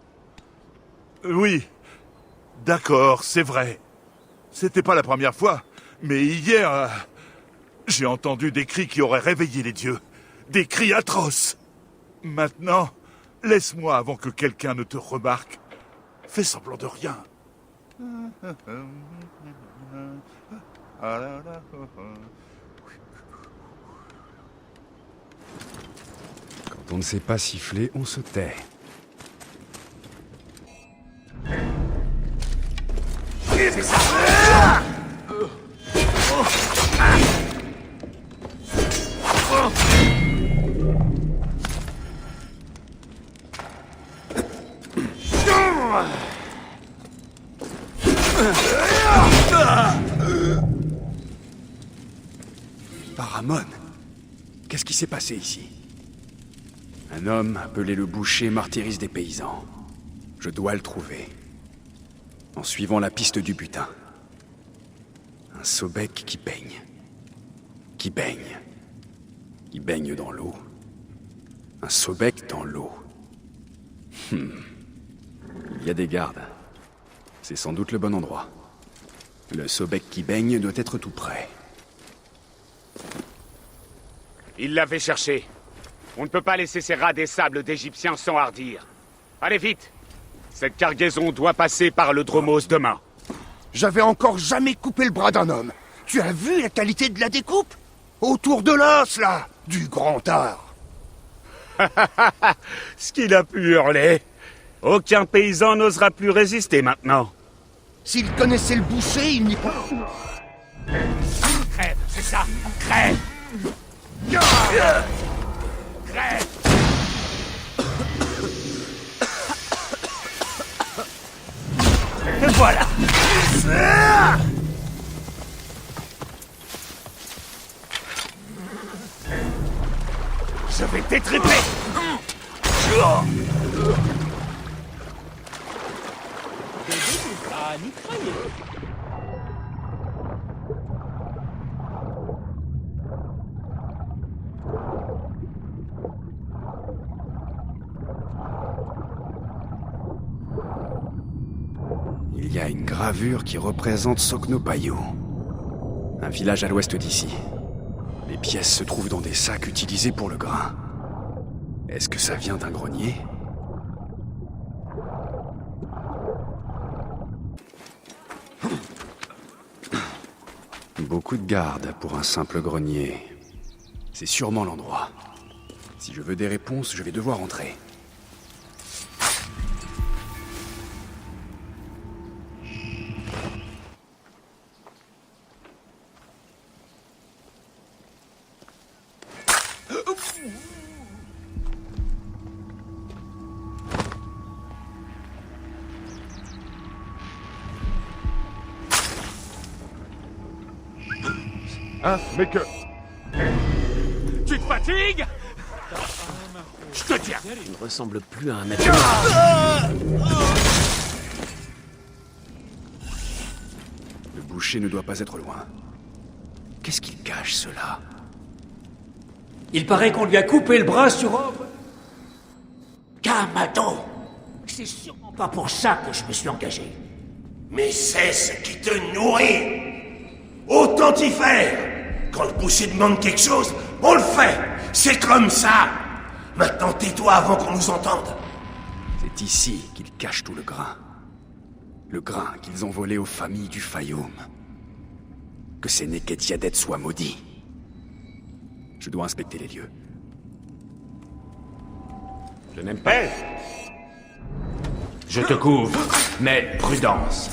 Oui. D'accord, c'est vrai. C'était pas la première fois, mais hier, j'ai entendu des cris qui auraient réveillé les dieux. Des cris atroces. Maintenant, laisse-moi avant que quelqu'un ne te remarque. Fais semblant de rien. Quand on ne sait pas siffler, on se tait. C'est ça. Paramon, qu'est-ce qui s'est passé ici? Un homme appelé le boucher martyrise des paysans. Je dois le trouver. En suivant la piste du butin. Un Sobek qui baigne. Qui baigne. Qui baigne dans l'eau. Un Sobek dans l'eau. Il y a des gardes. C'est sans doute le bon endroit. Le Sobek qui baigne doit être tout près. Il l'avait cherché. On ne peut pas laisser ces rats des sables d'Égyptiens s'enhardir. Allez vite! Cette cargaison doit passer par le Dromos demain. J'avais encore jamais coupé le bras d'un homme. Tu as vu la qualité de la découpe? Autour de l'os, là! Du grand art! Ce qu'il a pu hurler. Aucun paysan n'osera plus résister maintenant. S'il connaissait le boucher, il n'y pas... Crève, c'est ça! Crève! Crève! Et voilà! Je vais t'étriper! Il y a une gravure qui représente Sokno-Payo. Un village à l'ouest d'ici. Les pièces se trouvent dans des sacs utilisés pour le grain. Est-ce que ça vient d'un grenier? Beaucoup de gardes pour un simple grenier. C'est sûrement l'endroit. Si je veux des réponses, je vais devoir entrer. Hein, mais que... Tu te fatigues? Je te tiens. Il ne ressemble plus à un mec. Le boucher ne doit pas être loin. Qu'est-ce qu'il cache, cela? Il paraît qu'on lui a coupé le bras sur ordre. Kamato! C'est sûrement pas pour ça que je me suis engagé. Mais c'est ce qui te nourrit! Autant y faire! Quand le boucher demande quelque chose, on le fait! C'est comme ça! Maintenant tais-toi avant qu'on nous entende! C'est ici qu'ils cachent tout le grain. Le grain qu'ils ont volé aux familles du Fayoum. Que ces Neketiadet soient maudits. Je dois inspecter les lieux. Je n'aime pas. Je te couvre, mais prudence.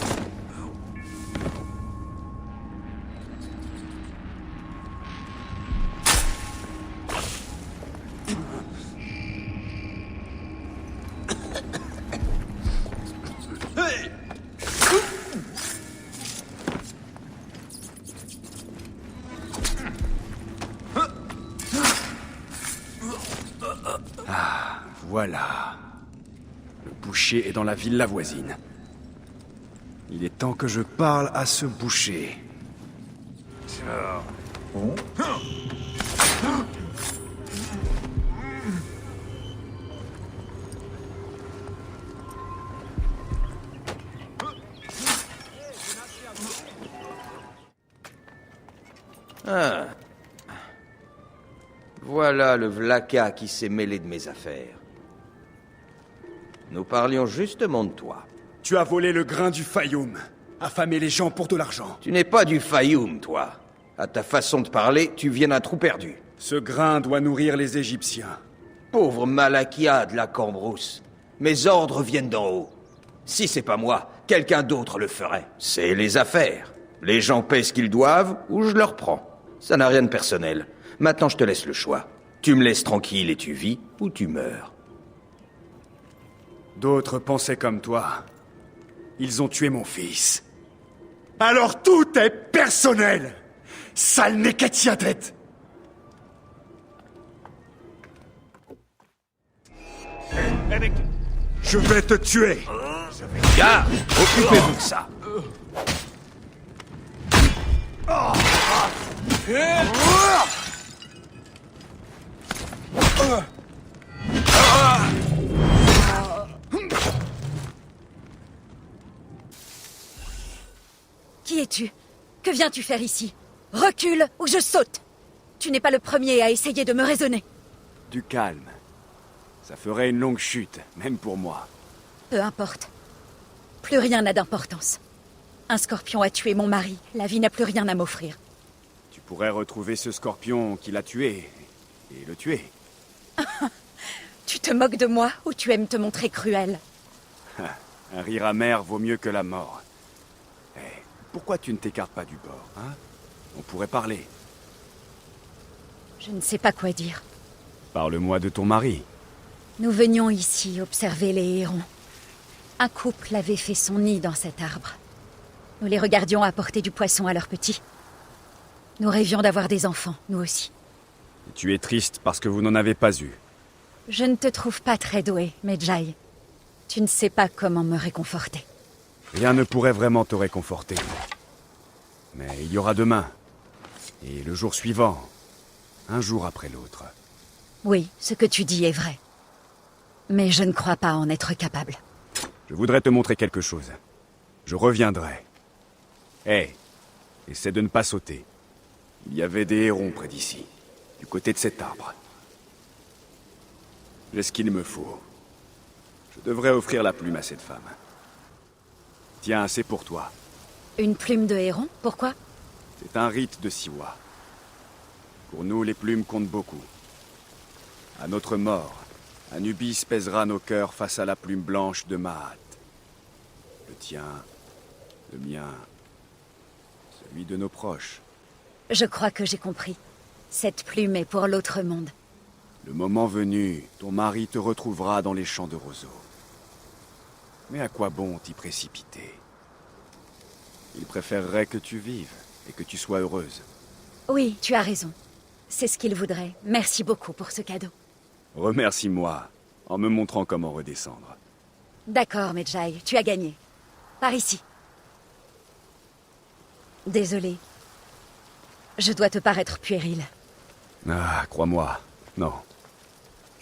Voilà. Le boucher est dans la villa voisine. Il est temps que je parle à ce boucher. Ah. Voilà le Vlaka qui s'est mêlé de mes affaires. Nous parlions justement de toi. Tu as volé le grain du Fayoum, affamé les gens pour de l'argent. Tu n'es pas du Fayoum, toi. À ta façon de parler, tu viens d'un trou perdu. Ce grain doit nourrir les Égyptiens. Pauvre Malakia de la Cambrousse. Mes ordres viennent d'en haut. Si c'est pas moi, quelqu'un d'autre le ferait. C'est les affaires. Les gens paient ce qu'ils doivent, ou je leur prends. Ça n'a rien de personnel. Maintenant, je te laisse le choix. Tu me laisses tranquille et tu vis, ou tu meurs. D'autres pensaient comme toi. Ils ont tué mon fils. Alors tout est personnel. Sale Neketiah tête. Je vais te tuer. Gars, occupez-vous de ça. Qui es-tu? Que viens-tu faire ici? Recule ou je saute! Tu n'es pas le premier à essayer de me raisonner. Du calme. Ça ferait une longue chute, même pour moi. Peu importe. Plus rien n'a d'importance. Un scorpion a tué mon mari. La vie n'a plus rien à m'offrir. Tu pourrais retrouver ce scorpion qui l'a tué, et le tuer. Tu te moques de moi ou tu aimes te montrer cruel? Un rire amer vaut mieux que la mort. Pourquoi tu ne t'écartes pas du bord, hein? On pourrait parler. Je ne sais pas quoi dire. Parle-moi de ton mari. Nous venions ici observer les hérons. Un couple avait fait son nid dans cet arbre. Nous les regardions apporter du poisson à leurs petits. Nous rêvions d'avoir des enfants, nous aussi. Et tu es triste parce que vous n'en avez pas eu. Je ne te trouve pas très doué, Medjay. Tu ne sais pas comment me réconforter. Rien ne pourrait vraiment te réconforter. Mais il y aura demain. Et le jour suivant. Un jour après l'autre. Oui, ce que tu dis est vrai. Mais je ne crois pas en être capable. Je voudrais te montrer quelque chose. Je reviendrai. Hé, essaie de ne pas sauter. Il y avait des hérons près d'ici, du côté de cet arbre. J'ai ce qu'il me faut. Je devrais offrir la plume à cette femme. Tiens, c'est pour toi. Une plume de héron? Pourquoi? C'est un rite de Siwa. Pour nous, les plumes comptent beaucoup. À notre mort, Anubis pèsera nos cœurs face à la plume blanche de Maat. Le tien, le mien, celui de nos proches. Je crois que j'ai compris. Cette plume est pour l'autre monde. Le moment venu, ton mari te retrouvera dans les champs de roseaux. Mais à quoi bon t'y précipiter? Il préférerait que tu vives et que tu sois heureuse. Oui, tu as raison. C'est ce qu'il voudrait. Merci beaucoup pour ce cadeau. Remercie-moi en me montrant comment redescendre. D'accord, Medjay, tu as gagné. Par ici. Désolée. Je dois te paraître puéril. Ah, crois-moi, non.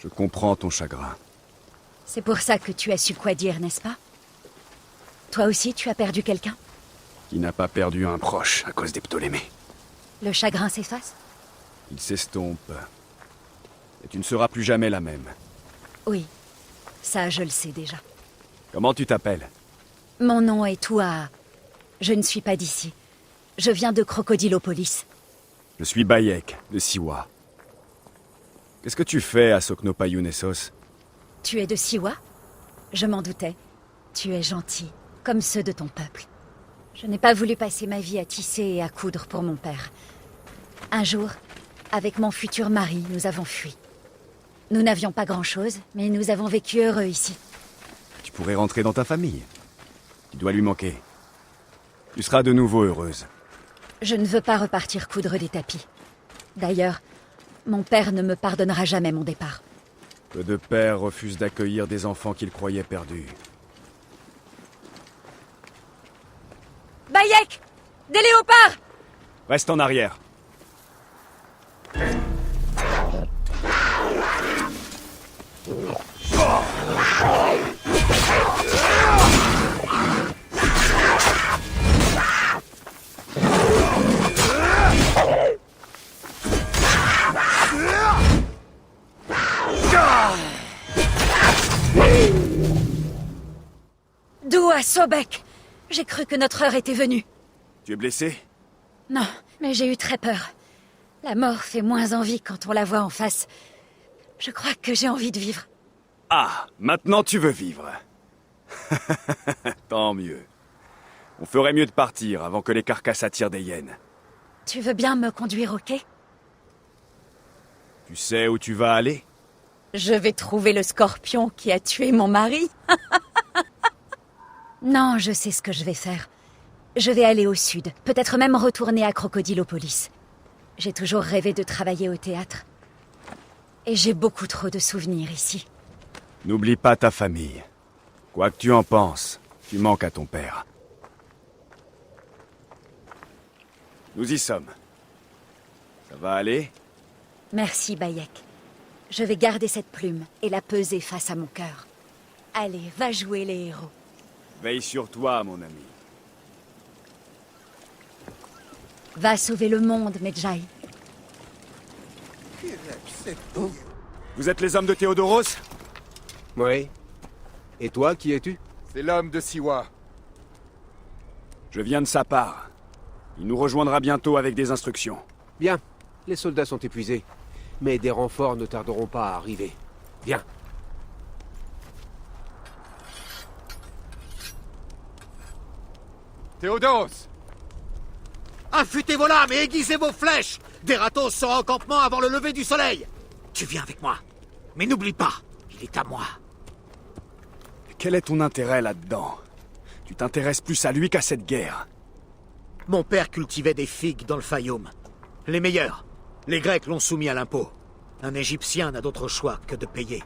Je comprends ton chagrin. C'est pour ça que tu as su quoi dire, n'est-ce pas? Toi aussi, tu as perdu quelqu'un? Qui n'a pas perdu un proche à cause des Ptolémées? Le chagrin s'efface? Il s'estompe. Et tu ne seras plus jamais la même. Oui, ça je le sais déjà. Comment tu t'appelles? Mon nom est Touaa. Je ne suis pas d'ici. Je viens de Crocodilopolis. Je suis Bayek, de Siwa. Qu'est-ce que tu fais à Soknopayounessos? Tu es de Siwa? Je m'en doutais. Tu es gentil, comme ceux de ton peuple. Je n'ai pas voulu passer ma vie à tisser et à coudre pour mon père. Un jour, avec mon futur mari, nous avons fui. Nous n'avions pas grand-chose, mais nous avons vécu heureux ici. Tu pourrais rentrer dans ta famille. Tu dois lui manquer. Tu seras de nouveau heureuse. Je ne veux pas repartir coudre des tapis. D'ailleurs, mon père ne me pardonnera jamais mon départ. Peu de pères refusent d'accueillir des enfants qu'ils croyaient perdus. Bayek! Des léopards! Reste en arrière. D'où à Sobek? J'ai cru que notre heure était venue. Tu es blessé? Non, mais j'ai eu très peur. La mort fait moins envie quand on la voit en face. Je crois que j'ai envie de vivre. Ah, maintenant tu veux vivre. Tant mieux. On ferait mieux de partir avant que les carcasses attirent des hyènes. Tu veux bien me conduire au quai? Tu sais où tu vas aller? Je vais trouver le scorpion qui a tué mon mari. Non, je sais ce que je vais faire. Je vais aller au sud, peut-être même retourner à Crocodilopolis. J'ai toujours rêvé de travailler au théâtre. Et j'ai beaucoup trop de souvenirs ici. N'oublie pas ta famille. Quoi que tu en penses, tu manques à ton père. Nous y sommes. Ça va aller? Merci, Bayek. Je vais garder cette plume et la peser face à mon cœur. Allez, va jouer les héros. Veille sur toi, mon ami. Va sauver le monde, Medjay. Vous êtes les hommes de Théodoros? Oui. Et toi, qui es-tu? C'est l'homme de Siwa. Je viens de sa part. Il nous rejoindra bientôt avec des instructions. Bien. Les soldats sont épuisés. Mais des renforts ne tarderont pas à arriver. Viens. Théodoros! Affûtez vos lames et aiguisez vos flèches! Deratos sera en campement avant le lever du soleil! Tu viens avec moi. Mais n'oublie pas, il est à moi. Quel est ton intérêt là-dedans? Tu t'intéresses plus à lui qu'à cette guerre. Mon père cultivait des figues dans le Fayoum. Les meilleures. Les Grecs l'ont soumis à l'impôt. Un Égyptien n'a d'autre choix que de payer.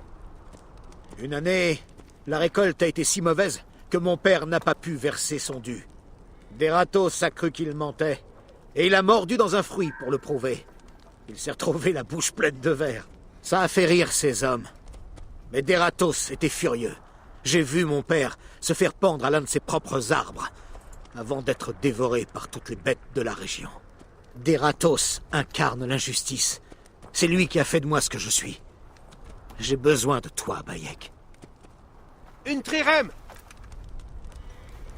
Une année, la récolte a été si mauvaise que mon père n'a pas pu verser son dû. Deratos a cru qu'il mentait, et il a mordu dans un fruit pour le prouver. Il s'est retrouvé la bouche pleine de verre. Ça a fait rire ces hommes. Mais Deratos était furieux. J'ai vu mon père se faire pendre à l'un de ses propres arbres, avant d'être dévoré par toutes les bêtes de la région. Deratos incarne l'injustice. C'est lui qui a fait de moi ce que je suis. J'ai besoin de toi, Bayek. Une trirème!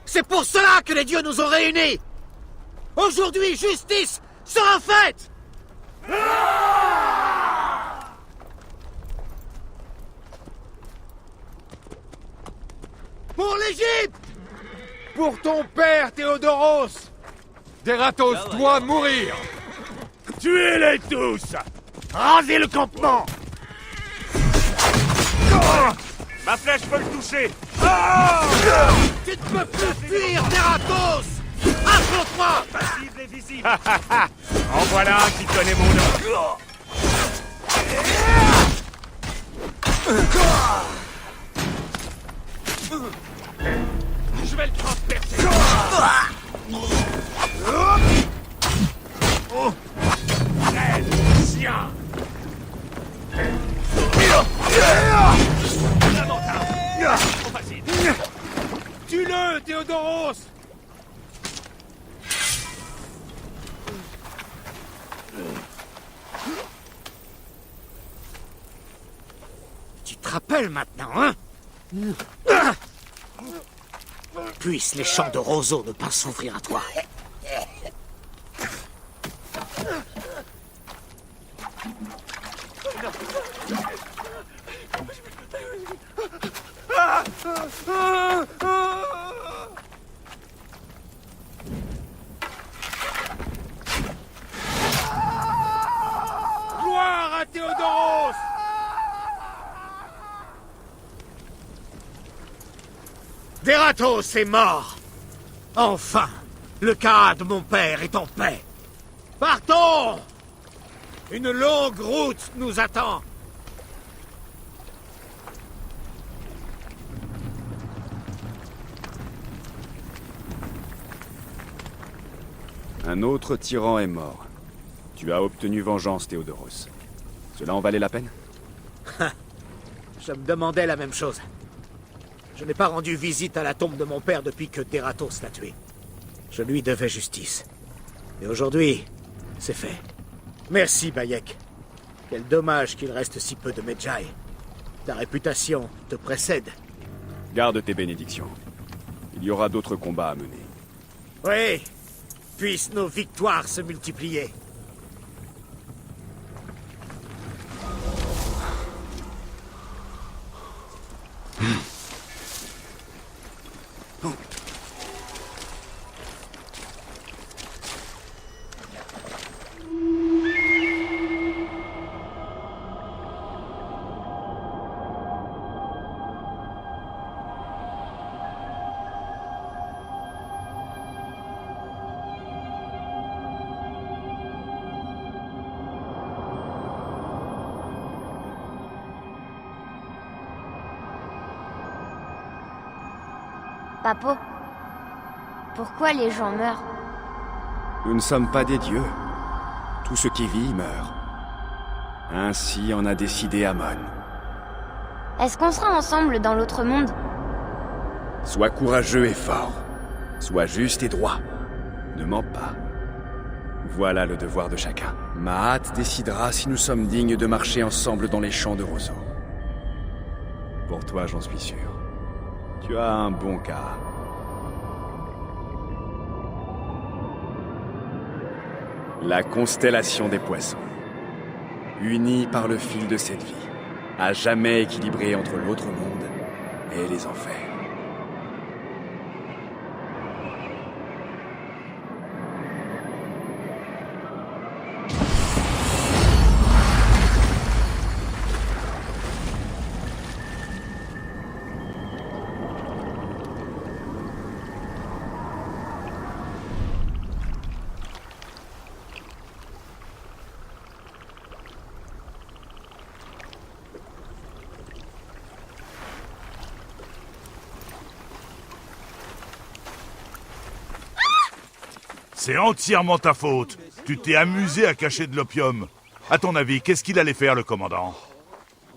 C'est pour cela que les dieux nous ont réunis! Aujourd'hui, justice sera faite! Pour l'Égypte! Pour ton père, Théodoros! Deratos doit mourir! Tuez-les tous! Rasez le campement! Ma flèche peut le toucher! Tu ne peux plus fuir, Deratos! Affronte-moi! Passible et visible! En voilà un qui connaît mon nom! Je vais le transpercer! Chien! Trop facile! Tue-le, Théodoros! Tu te rappelles maintenant, hein? Puissent les champs de roseaux ne pas s'ouvrir à toi. Gloire à Théodoros! Deratos est mort! Enfin, le cas de mon père est en paix. Partons! Une longue route nous attend. Un autre tyran est mort. Tu as obtenu vengeance, Théodoros. Cela en valait la peine? Je me demandais la même chose. Je n'ai pas rendu visite à la tombe de mon père depuis que Deratos l'a tué. Je lui devais justice. Et aujourd'hui, c'est fait. Merci, Bayek. Quel dommage qu'il reste si peu de Medjay. Ta réputation te précède. Garde tes bénédictions. Il y aura d'autres combats à mener. Oui, puissent nos victoires se multiplier. Papo, pourquoi les gens meurent? Nous ne sommes pas des dieux. Tout ce qui vit meurt. Ainsi en a décidé Amon. Est-ce qu'on sera ensemble dans l'autre monde? Sois courageux et fort. Sois juste et droit. Ne mens pas. Voilà le devoir de chacun. Maat décidera si nous sommes dignes de marcher ensemble dans les champs de roseaux. Pour toi, j'en suis sûr. Tu as un bon cas. La constellation des poissons. Unie par le fil de cette vie. À jamais équilibrée entre l'autre monde et les enfers. C'est entièrement ta faute. Tu t'es amusé à cacher de l'opium. À ton avis, qu'est-ce qu'il allait faire, le commandant?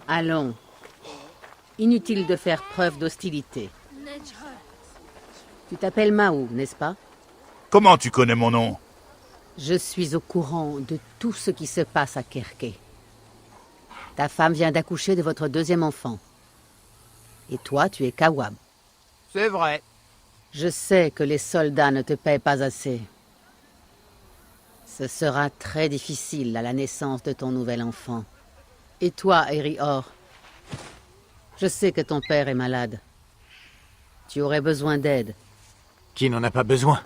Allons. Inutile de faire preuve d'hostilité. Tu t'appelles Mao, n'est-ce pas? Comment tu connais mon nom? Je suis au courant de tout ce qui se passe à Kerké. Ta femme vient d'accoucher de votre deuxième enfant. Et toi, tu es Kawab. C'est vrai. Je sais que les soldats ne te paient pas assez. Ce sera très difficile à la naissance de ton nouvel enfant. Et toi, Erior, je sais que ton père est malade. Tu aurais besoin d'aide. Qui n'en a pas besoin?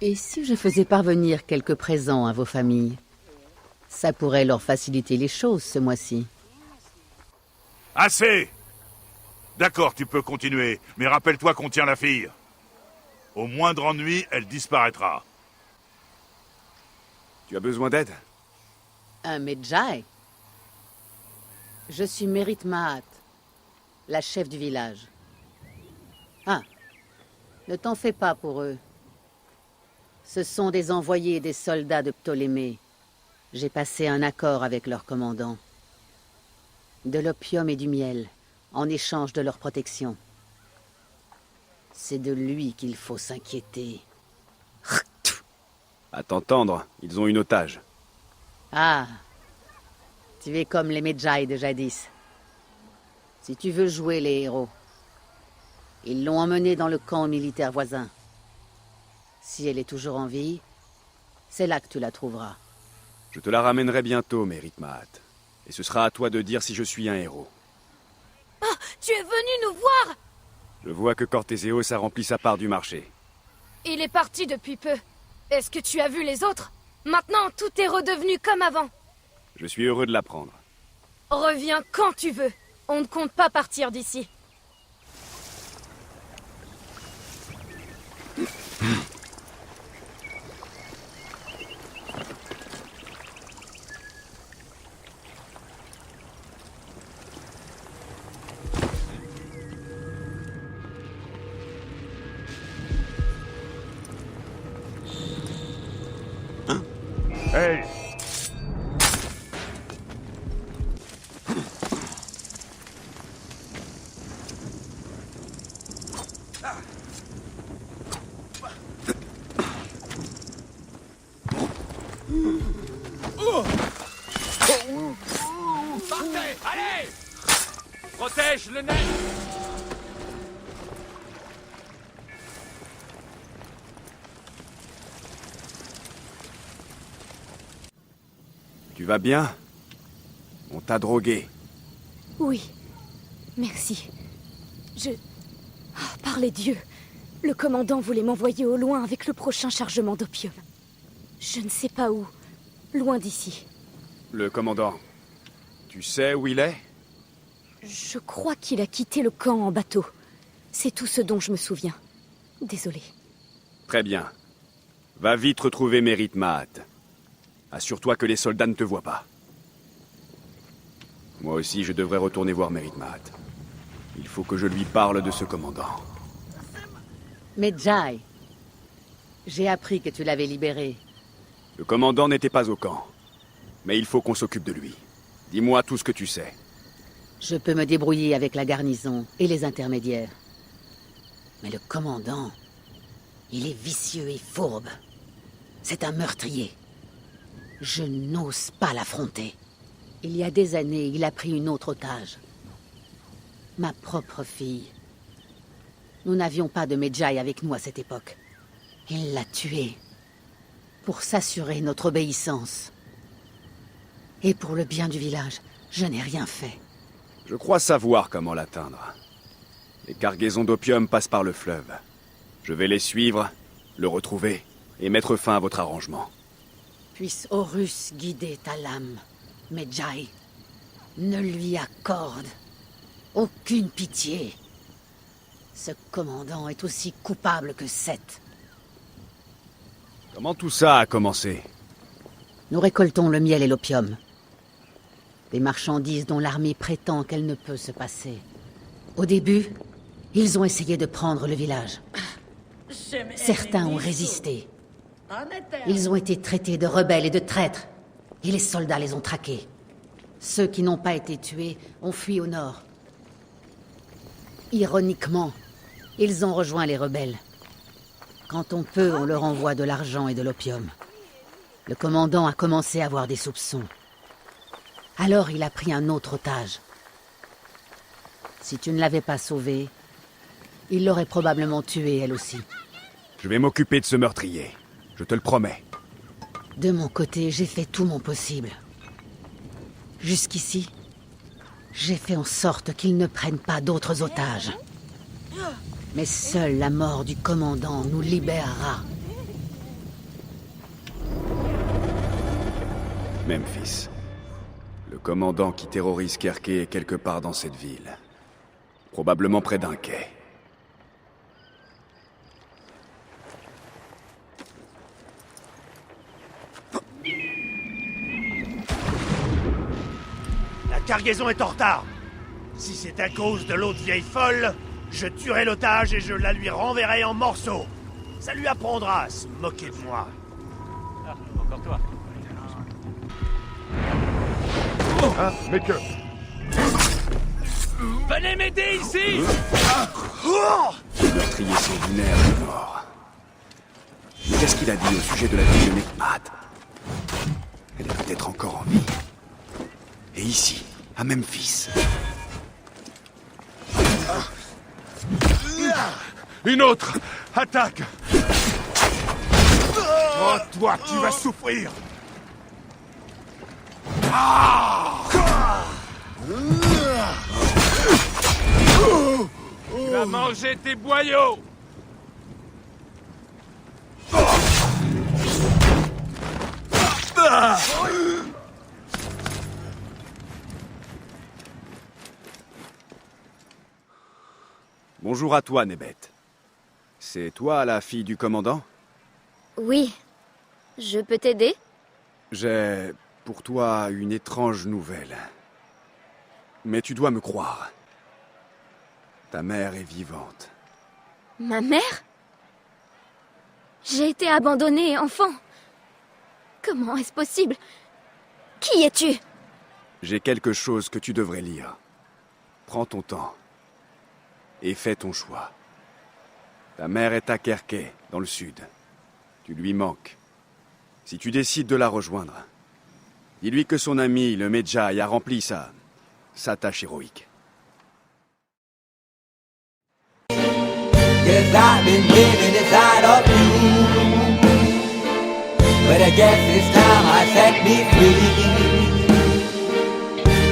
Et si je faisais parvenir quelques présents à vos familles? Ça pourrait leur faciliter les choses ce mois-ci. Assez! D'accord, tu peux continuer, mais rappelle-toi qu'on tient la fille. Au moindre ennui, elle disparaîtra. Tu as besoin d'aide? Un Medjay? Je suis Merit Maat, la chef du village. Ah, ne t'en fais pas pour eux. Ce sont des envoyés des soldats de Ptolémée. J'ai passé un accord avec leur commandant. De l'opium et du miel, en échange de leur protection. C'est de lui qu'il faut s'inquiéter. À t'entendre, ils ont une otage. Ah, tu es comme les Medjay de jadis. Si tu veux jouer les héros, ils l'ont emmenée dans le camp militaire voisin. Si elle est toujours en vie, c'est là que tu la trouveras. Je te la ramènerai bientôt, Merit Maat. Et ce sera à toi de dire si je suis un héros. Oh, tu es venu nous voir! Je vois que Cortéséos a rempli sa part du marché. Il est parti depuis peu. Est-ce que tu as vu les autres? Maintenant, tout est redevenu comme avant. Je suis heureux de l'apprendre. Reviens quand tu veux. On ne compte pas partir d'ici. Hey! Partez! Allez! Protège le nez! Tu vas bien? On t'a drogué. Oui. Merci. Par les dieux. Le commandant voulait m'envoyer au loin avec le prochain chargement d'opium. Je ne sais pas où. Loin d'ici. Le commandant, tu sais où il est? Je crois qu'il a quitté le camp en bateau. C'est tout ce dont je me souviens. Désolé. Très bien. Va vite retrouver Merit Maat. Assure-toi que les soldats ne te voient pas. Moi aussi, je devrais retourner voir Merit Maat. Il faut que je lui parle de ce commandant. Medjay, j'ai appris que tu l'avais libéré. Le commandant n'était pas au camp. Mais il faut qu'on s'occupe de lui. Dis-moi tout ce que tu sais. Je peux me débrouiller avec la garnison et les intermédiaires. Mais le commandant, il est vicieux et fourbe. C'est un meurtrier. Je n'ose pas l'affronter. Il y a des années, il a pris une autre otage. Ma propre fille. Nous n'avions pas de Medjay avec nous à cette époque. Il l'a tuée. Pour s'assurer notre obéissance. Et pour le bien du village, je n'ai rien fait. Je crois savoir comment l'atteindre. Les cargaisons d'opium passent par le fleuve. Je vais les suivre, le retrouver et mettre fin à votre arrangement. Puisse Horus guider ta lame, Medjay. Ne lui accorde aucune pitié. Ce commandant est aussi coupable que Seth. Comment tout ça a commencé? Nous récoltons le miel et l'opium. Des marchandises dont l'armée prétend qu'elle ne peut se passer. Au début, ils ont essayé de prendre le village. Certains ont résisté. Ils ont été traités de rebelles et de traîtres. Et les soldats les ont traqués. Ceux qui n'ont pas été tués ont fui au nord. Ironiquement, ils ont rejoint les rebelles. Quand on peut, on leur envoie de l'argent et de l'opium. Le commandant a commencé à avoir des soupçons. Alors il a pris un autre otage. Si tu ne l'avais pas sauvée, il l'aurait probablement tuée elle aussi. Je vais m'occuper de ce meurtrier. Je te le promets. De mon côté, j'ai fait tout mon possible. Jusqu'ici, j'ai fait en sorte qu'ils ne prennent pas d'autres otages. Mais seule la mort du commandant nous libérera. Memphis. Le commandant qui terrorise Kerké est quelque part dans cette ville. Probablement près d'un quai. La cargaison est en retard. Si c'est à cause de l'autre vieille folle, je tuerai l'otage et je la lui renverrai en morceaux. Ça lui apprendra à se moquer de moi. Ah, encore toi. Hein, mais que... Venez m'aider ici! Le meurtrier sanguinaire est mort. Mais qu'est-ce qu'il a dit au sujet de la fille de Mekmat? Elle est peut-être encore en vie. Et ici, à Memphis. Une autre! Attaque! Oh, toi, tu vas souffrir! Tu vas manger tes boyaux! Bonjour à toi, Nebet. C'est toi la fille du commandant? Oui. Je peux t'aider? J'ai pour toi une étrange nouvelle. Mais tu dois me croire. Ta mère est vivante. Ma mère? J'ai été abandonnée, enfant. Comment est-ce possible? Qui es-tu? J'ai quelque chose que tu devrais lire. Prends ton temps. Et fais ton choix. Ta mère est à Kerké, dans le sud. Tu lui manques. Si tu décides de la rejoindre, dis-lui que son ami, le Medjay, a rempli sa tâche héroïque. Yes, I've been living inside of you, but I guess it's time I set me free,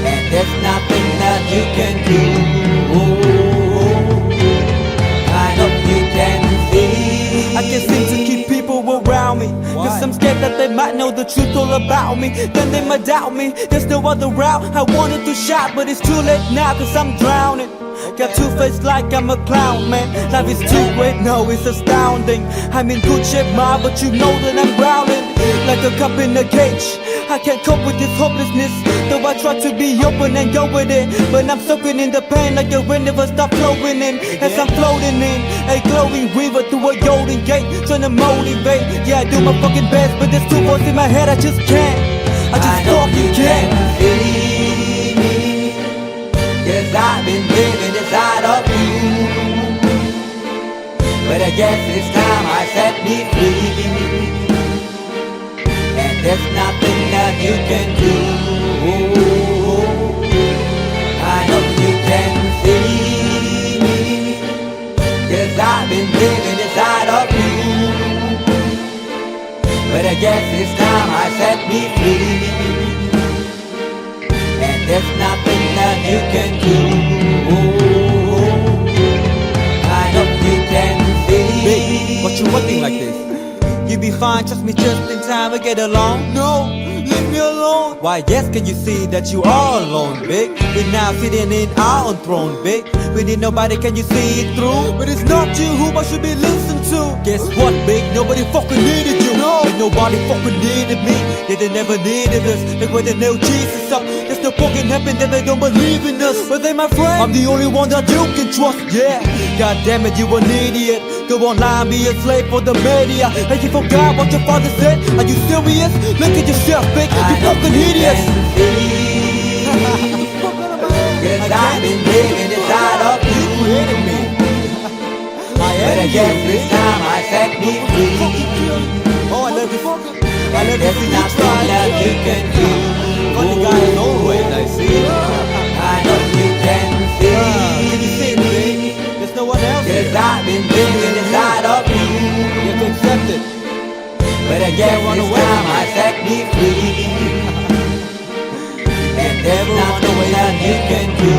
and there's nothing that you can do. I hope you can see. I can't seem to keep people around me, cause I'm scared that they might know the truth all about me. Then they might doubt me, there's no other route. I wanted to shout, but it's too late now cause I'm drowning. Got two face like I'm a clown, man. Life is too great, no, it's astounding. I'm in good shape, ma, but you know that I'm growling like a cup in a cage. I can't cope with this hopelessness, though I try to be open and go with it. But I'm soaking in the pain like the wind never stop flowing in. As I'm floating in a glowing river through a golden gate, trying to motivate. Yeah, I do my fucking best, but there's two voices in my head, I just can't. I just fucking can't. Cause I've been living inside of you. But I guess it's time I set me free. And there's nothing that you can do. I know you can see me. Cause I've been living inside of you. But I guess it's time I set me free. And there's nothing that you can do. I know you can see. Baby, what you looking like this? You be fine, trust me, just in time we get along. No, leave me alone. Why, yes, can you see that you are alone, big? We're now sitting in our own throne, big. We need nobody, can you see it through? But it's not you whom I should be listening to. Guess what, big? Nobody fucking needed you. No, and nobody fucking needed me. Yeah, they never needed us. Like when they nailed Jesus up, there's no fucking heaven, then they don't believe in us. But they my friend, I'm the only one that you can trust. Yeah, god damn it, you an idiot. Go online, be a slave for the media. And you forgot what your father said? Are you serious? Look at yourself, big. You fucking idiots. Cause I've been living inside of you. But I guess this time I set me free. Oh, I love you. I love there's nothing that you can do. Funny guy is always nice, see? I know you can see. Can you see it, baby? There's no one else. Cause I've been living inside of you. You have to accept it. But I guess this time I set me free. And there's nothing that you can do.